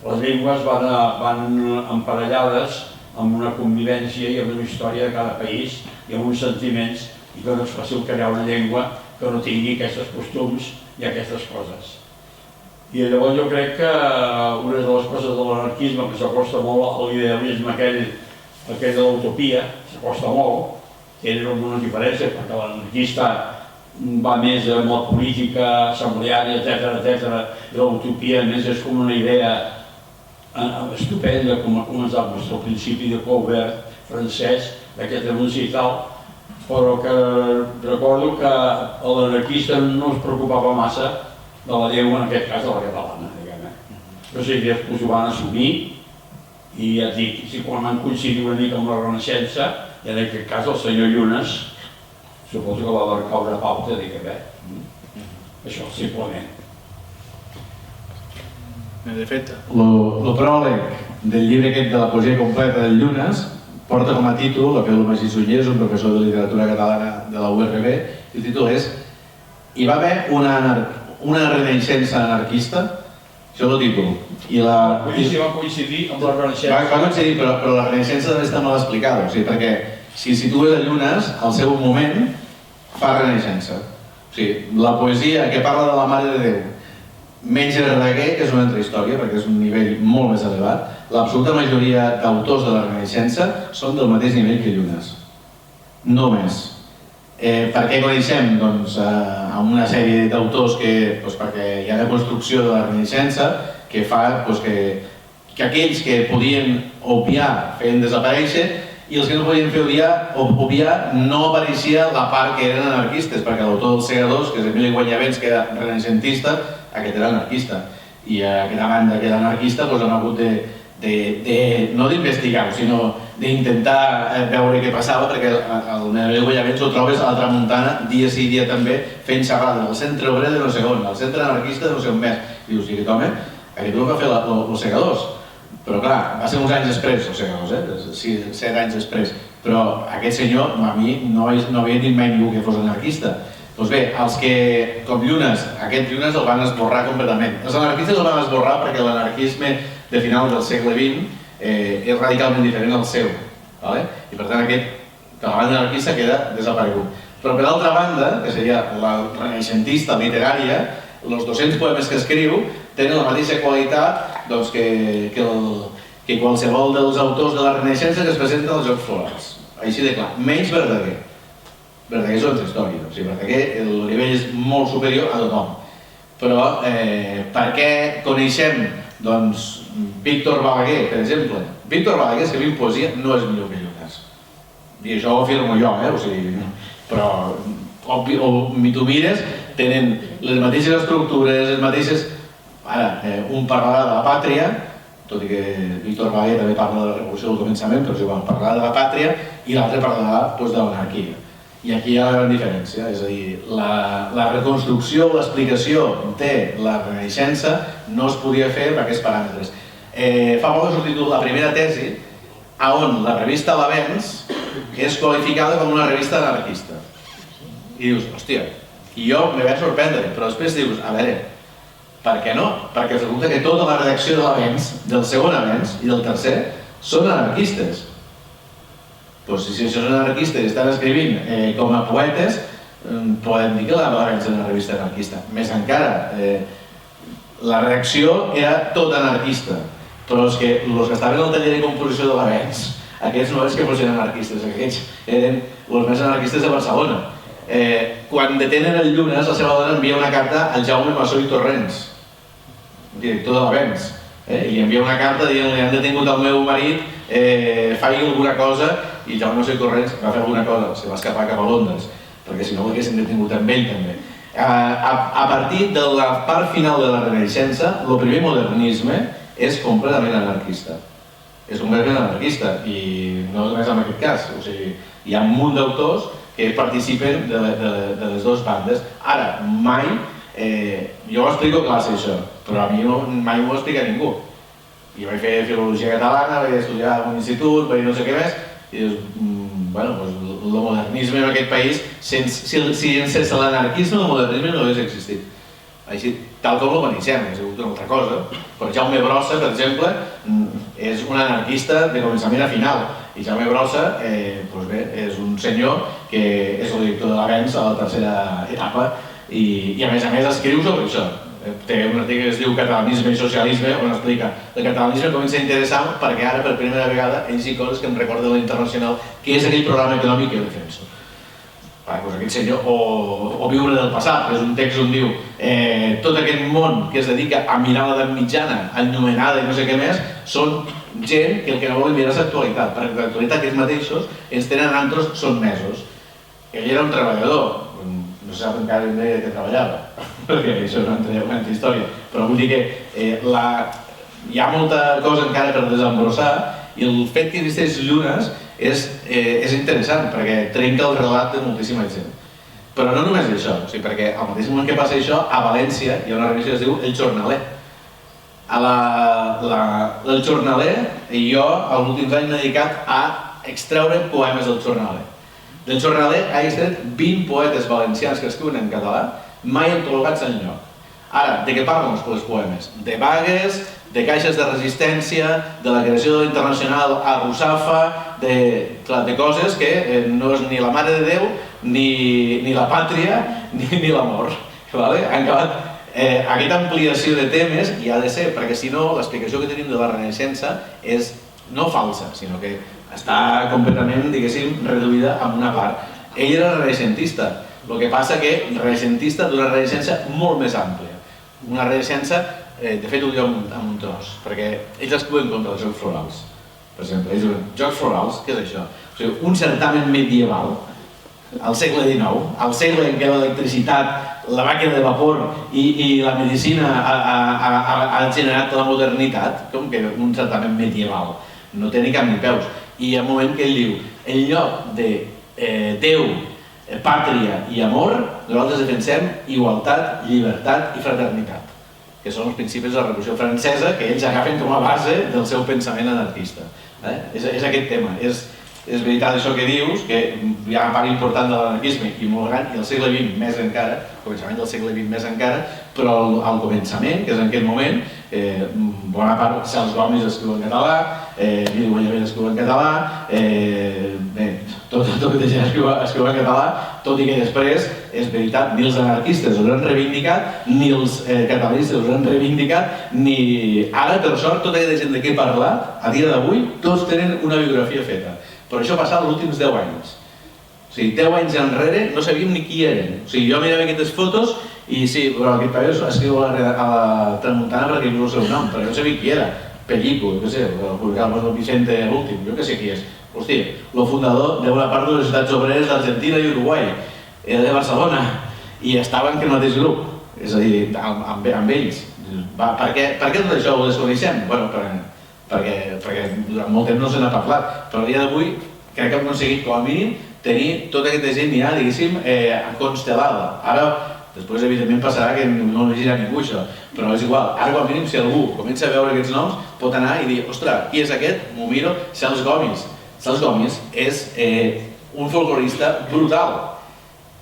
D: les llengües van emparellades amb una convivència i amb una història de cada país i amb uns sentiments, i que no és fàcil crear una llengua que no tingui aquests costums i aquestes coses. I llavors jo crec que una de les coses de l'anarquisme que s'acosta molt a l'idealisme aquell de l'utopia, s'acosta molt, tenen algunes diferències, perquè l'anarquista va més a mot política, assembleària, etc. I l'utopia, a més, és com una idea estupenda, com ha començat al principi de Colbert, francès, d'aquest anunci i tal, però que recordo que l'anarquista no es preocupava massa de la llengua, en aquest cas de la catalana, diguem. Però sí que ho van assumir i ja et dic, quan van coincidir una mica amb la Renaixença, i en aquest cas el senyor Llunes, suposo que va marcar una pauta, diguem. Això, simplement.
B: De fet, el pròleg del llibre aquest de la poesia completa del Llunes porta com a títol, el Pedro Magí Sunyer és un professor de literatura catalana de la URB, i el títol és "Hi va haver una renaixença anarquista?" Això és el títol.
D: Va coincidir amb la Renaixença.
B: Va coincidir, però la Renaixença també està mal explicada, perquè si situes el Llunes, al seu moment, fa Renaixença. La poesia que parla de la Mare de Déu, menys Verdaguer, que és una altra història, perquè és un nivell molt més elevat, l'absoluta majoria d'autors de la Renaixença són del mateix nivell que Llunes. No més. Per què coneixem? Doncs amb una sèrie d'autors perquè hi ha una construcció de la Renaixença que fa que aquells que podien obviar feien desaparèixer i els que no podien fer obviar no apareixia la part que eren anarquistes, perquè l'autor dels Segadors, que és Emili Guanyavents, que era renaixentista, aquest era anarquista. I a aquesta banda que era anarquista han hagut no d'investigar-ho, sinó d'intentar veure què passava, perquè el Emili Guanyavents ho trobes a la Tramuntana dia sí dia també fent xerrades al centre obrer de no sé on, al centre anarquista de no sé on més. I dius, aquest home, aquest home va fer els Segadors. Però clar, va ser uns anys després, els Segadors, 7 anys després. Però aquest senyor, a mi, no havia dit mai ningú que fos anarquista. Doncs bé, els que, com Llunes, aquest Llunes el van esborrar completament. Els anarquistes el van esborrar perquè l'anarquisme de final del segle XX és radicalment diferent al seu. I per tant aquest element anarquista queda desaparegut. Però per altra banda, que seria la renaixentista literària, els 200 poemes que escriu tenen la mateixa qualitat que qualsevol dels autors de la Renaixença que es presenten als Jocs Florals. Així de clar, menys Verdaguer. Verdaguer és una altra història, o sigui, Verdaguer el nivell és molt superior a tothom. Però per què coneixem Víctor Balaguer, per exemple? Víctor Balaguer escrivint poesia no és millor que Llunes. I això ho afirmo jo, o sigui, però o tu mires, tenen les mateixes estructures, les mateixes... Ara, un parlarà de la pàtria, tot i que Víctor Balaguer també parla de la revolució del començament, però és igual, parlarà de la pàtria, i l'altre parlarà de l'anarquia. I aquí hi ha la gran diferència, és a dir, la reconstrucció, l'explicació de la Renaixença no es podia fer amb aquests paràmetres. Fa poc ha sortit la primera tesi on la revista L'Avenç és qualificada com una revista anarquista. I dius, hòstia, i jo me vaig sorprendre, però després dius, a veure, per què no? Perquè resulta que tota la redacció de l'Avenç, del segon Avenç i del tercer, són anarquistes. Doncs si són anarquistes i estan escrivint com a poetes, podem dir que l'Avenç és una revista anarquista. Més encara, la redacció era tot anarquista, però els que estaven al taller de composició de l'Avenç, aquests no és que fossin anarquistes, aquests eren els més anarquistes de Barcelona. Quan detenen el Llunes, la seva dona envia una carta al Jaume Massó i Torrents, director de l'Avenç, i li envia una carta dient-li han detingut el meu marit, faci alguna cosa, i Jaume Massó i Torrents va fer alguna cosa, se va escapar cap a Londres, perquè si no l'haguessin detingut amb ell també. A partir de la part final de la Renaixença, el primer modernisme és completament anarquista. És completament anarquista, i no només en aquest cas, o sigui, hi ha un munt d'autors que participen de les dues bandes. Ara, mai, jo ho explico a classe això, però a mi mai m'ho explica ningú. Jo vaig fer filologia catalana, vaig estudiar a un institut, vaig no sé què més, i dius, bueno, el modernisme en aquest país, sense l'anarquisme el modernisme no hauria existit. Així, tal com ho coneixem, és una altra cosa. Però Jaume Brossa, per exemple, és un anarquista de començament a final. I Jaume Brossa, és un senyor que és el director de l'Avenç a la tercera etapa i a més escriu sobre això. Té un article que es diu Catalanisme i Socialisme, on explica el catalanisme comença a interessar perquè ara per primera vegada he llegit coses que em recorden la Internacional, que és aquell programa econòmic que jo defenso. Aquest senyor, o Viure del passat, que és un text on diu tot aquest món que es dedica a mirar l'edat mitjana, ennomenada i no sé què més, són gent que el que no volen mirar és l'actualitat, perquè l'actualitat ells mateixos ens tenen antros sotmesos. Ell era un treballador, no se sap encara ben bé que treballava, perquè això és una altra història, però vull dir que hi ha molta cosa encara per desembrossar i el fet que existeix Llunes és interessant perquè trenca el relat de moltíssima gent. Però no només això, perquè al mateix moment que passa això, a València hi ha una revista que es diu El Jornaler. El Jornaler, jo als últims anys m'he dedicat a extreure poemes del Jornaler. Del Jornaler he extret 20 poetes valencians que escriuen en català, mai antologats enlloc. Ara, de què parlen els poemes? De vagues, de caixes de resistència, de la creació de l'Internacional a Russafa, de coses que no és ni la Mare de Déu, ni la pàtria, ni l'amor. Han acabat aquesta ampliació de temes i ha de ser, perquè si no l'explicació que tenim de la Renaixença és no falsa, sinó que està completament, diguéssim, reduïda a una part. Ell era renaixentista, el que passa que renaixentista d'una renaixença molt més àmplia. Una renaixença, de fet ho diu amb un tros, perquè ells escriuen contra els Jocs Florals. Per exemple, ells diuen, Jocs Florals, què és això? O sigui, un certamen medieval al segle XIX, al segle en què l'electricitat, la màquina de vapor i la medicina ha generat la modernitat, com que un certamen medieval. No té ni cap ni peus. I hi ha un moment que ell diu, en lloc de Déu, pàtria i amor, nosaltres defensem igualtat, llibertat i fraternitat, que són els principis de la Revolució Francesa que ells agafen com a base del seu pensament anarquista. És aquest tema. és veritat això que dius, que hi ha una part important de l'anarquisme i molt gran, i al segle XX més encara, al començament del segle XX més encara, però al començament, que és en aquest moment, bona part Cels Gomis escriu en català, Nil Guanyavell escriu en català, tot el gent escriu en català, tot i que després, és veritat, ni els anarquistes ho han reivindicat, ni els catalanistes ho han reivindicat, ni ara, per sort, tota aquella gent de què he parlat, a dia d'avui, tots tenen una biografia feta. Però això ha passat els últims 10 anys. O sigui, 10 anys enrere no sabíem ni qui eren. O sigui, jo mirava aquestes fotos i sí, però aquest paio escriu a la Tramuntana perquè no sé el seu nom, però no sabia qui era. Pellico, jo què sé, el publicava el Vicente l'últim, jo què sé qui és. Hosti, el fundador d'una part de les ciutats obreres d'Argentina i Uruguai, era de Barcelona, i estava en el mateix grup, és a dir, amb ells. Per què tot això ho desconeixem? Bueno, perquè durant molt temps no se n'ha parlat, però a dia d'avui crec que hem aconseguit com a mínim tenir tota aquesta gent ja, diguéssim, constel·lada. Ara, després evidentment passarà que no llegirà ningú això, però és igual. Ara com a mínim si algú comença a veure aquests noms pot anar i dir, ostres, qui és aquest? M'ho miro, Cels Gomis. Cels Gomis és un folclorista brutal,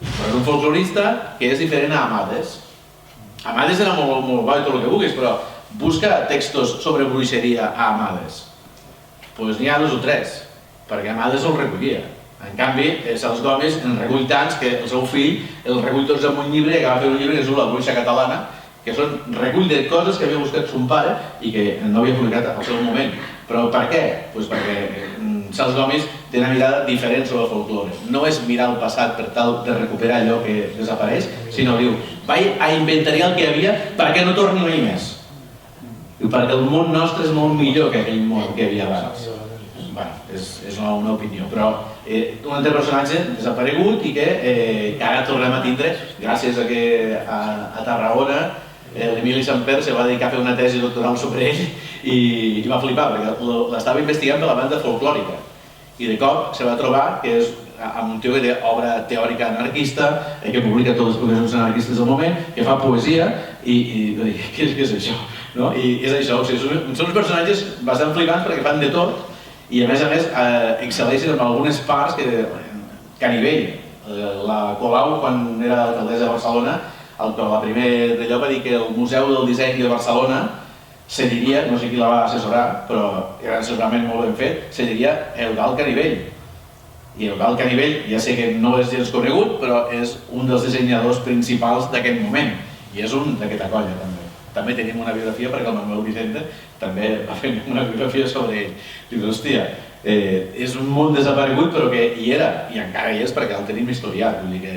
B: però és un folclorista que és diferent a Amades. Amades era molt bo i tot el que vulguis, però busca textos sobre bruixeria a Amades. Doncs n'hi ha 2 o 3, perquè Amades el recollia. En canvi, Cels Gomis en recull tants que el seu fill el recull tots en un llibre, que va fer un llibre que es diu La bruixa catalana, que són recull de coses que havia buscat son pare i que no havia publicat al seu moment. Però per què? Doncs perquè Cels Gomis té una mirada diferent sobre el folklore. No és mirar el passat per tal de recuperar allò que desapareix, sinó diu, vaig a inventariar el que hi havia perquè no torni mai més. Perquè el món nostre és molt millor que aquell món que hi havia abans. Bueno, és una opinió, però un altre personatge desaparegut i que ara tornem a tindre gràcies a que a Tarragona l'Emili Samper se va dedicar a fer una tesi doctoral sobre ell i va flipar perquè l'estava investigant per la banda folclòrica i de cop se va trobar que és amb un tio que té obra teòrica anarquista que publica totes les publicacions anarquistes del moment, que fa poesia i què és això? I és això, són uns personatges bastant flipants perquè fan de tot i a més excel·leixen en algunes parts que a nivell. La Colau, quan era alcaldessa de Barcelona, la primer d'allò va dir que el Museu del Disseny de Barcelona se diria, no sé qui la va assessorar, però era un assessorament molt ben fet, se diria Eudald Canivell. I Eudald Canivell, ja sé que no és gens conegut, però és un dels dissenyadors principals d'aquest moment i és un d'aquesta colla també. També tenim una biografia perquè el Manuel Vicente també va fer una biografia sobre ell. Dius, hòstia, és un món desaparegut però que hi era i encara hi és perquè el tenim historiat. Vull dir que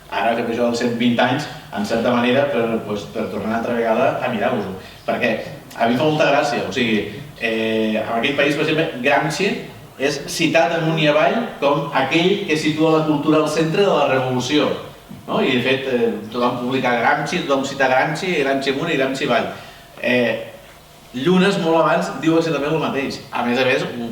B: ara que això dels 120 anys, en certa manera, per tornar una altra vegada a mirar-vos-ho. Perquè a mi fa molta gràcia, o sigui, en aquest país, per exemple, Gramsci és citat amunt i avall com aquell que situa la cultura al centre de la revolució. I de fet, tothom publica Gramsci, tothom cita Gramsci, Gramsci amunt i Gramsci avall. Llunes, molt abans, diu exactament el mateix. A més,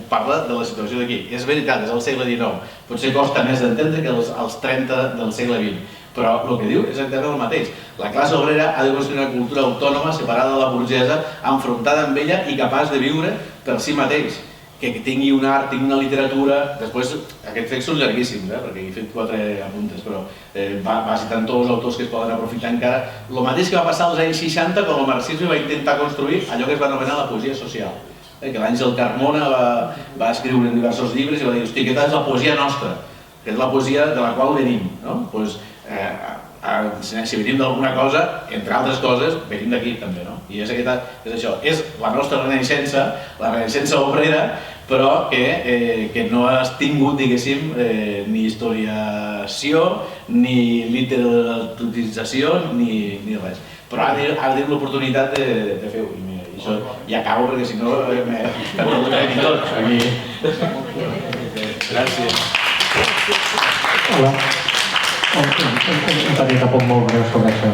B: parla de la situació d'aquí. És veritat, és el segle XIX. Potser costa més d'entendre que els 30 del segle XX. Però el que diu és exactament el mateix. La classe obrera ha de construir una cultura autònoma, separada de la burgesa, enfrontada amb ella i capaç de viure per si mateix. Que tingui un art, tingui una literatura... Després, aquests textos són llarguíssims, perquè he fet 4 apuntes, però va citant tots els autors que es poden aprofitar encara. El mateix que va passar als anys 60 quan el marxisme va intentar construir allò que es va anomenar la poesia social. Que l'Àngel Carmona va escriure en diversos llibres i va dir, hosti, aquesta és la poesia nostra, que és la poesia de la qual venim. Si venim d'alguna cosa, entre altres coses, venim d'aquí també, no? I és això, és la nostra renaixença, la renaixença obrera, però que no has tingut, diguéssim, ni historiació, ni literaturització, ni res. Però ha de tenir l'oportunitat de fer-ho. I acabo perquè si no m'ho tenim tot. Gràcies.
A: Hola. Un petit apunt molt breu sobre això.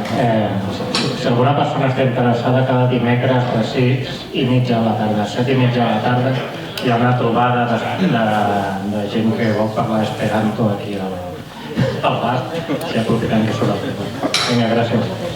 A: Si alguna persona està interessada, cada dimecres de 6:30 a la tarda, 7:30 a la tarda, hi ha una trobada de gent que vol parlar esperanto aquí al bar, si aprofitem que surt el tema. Vinga, gràcies.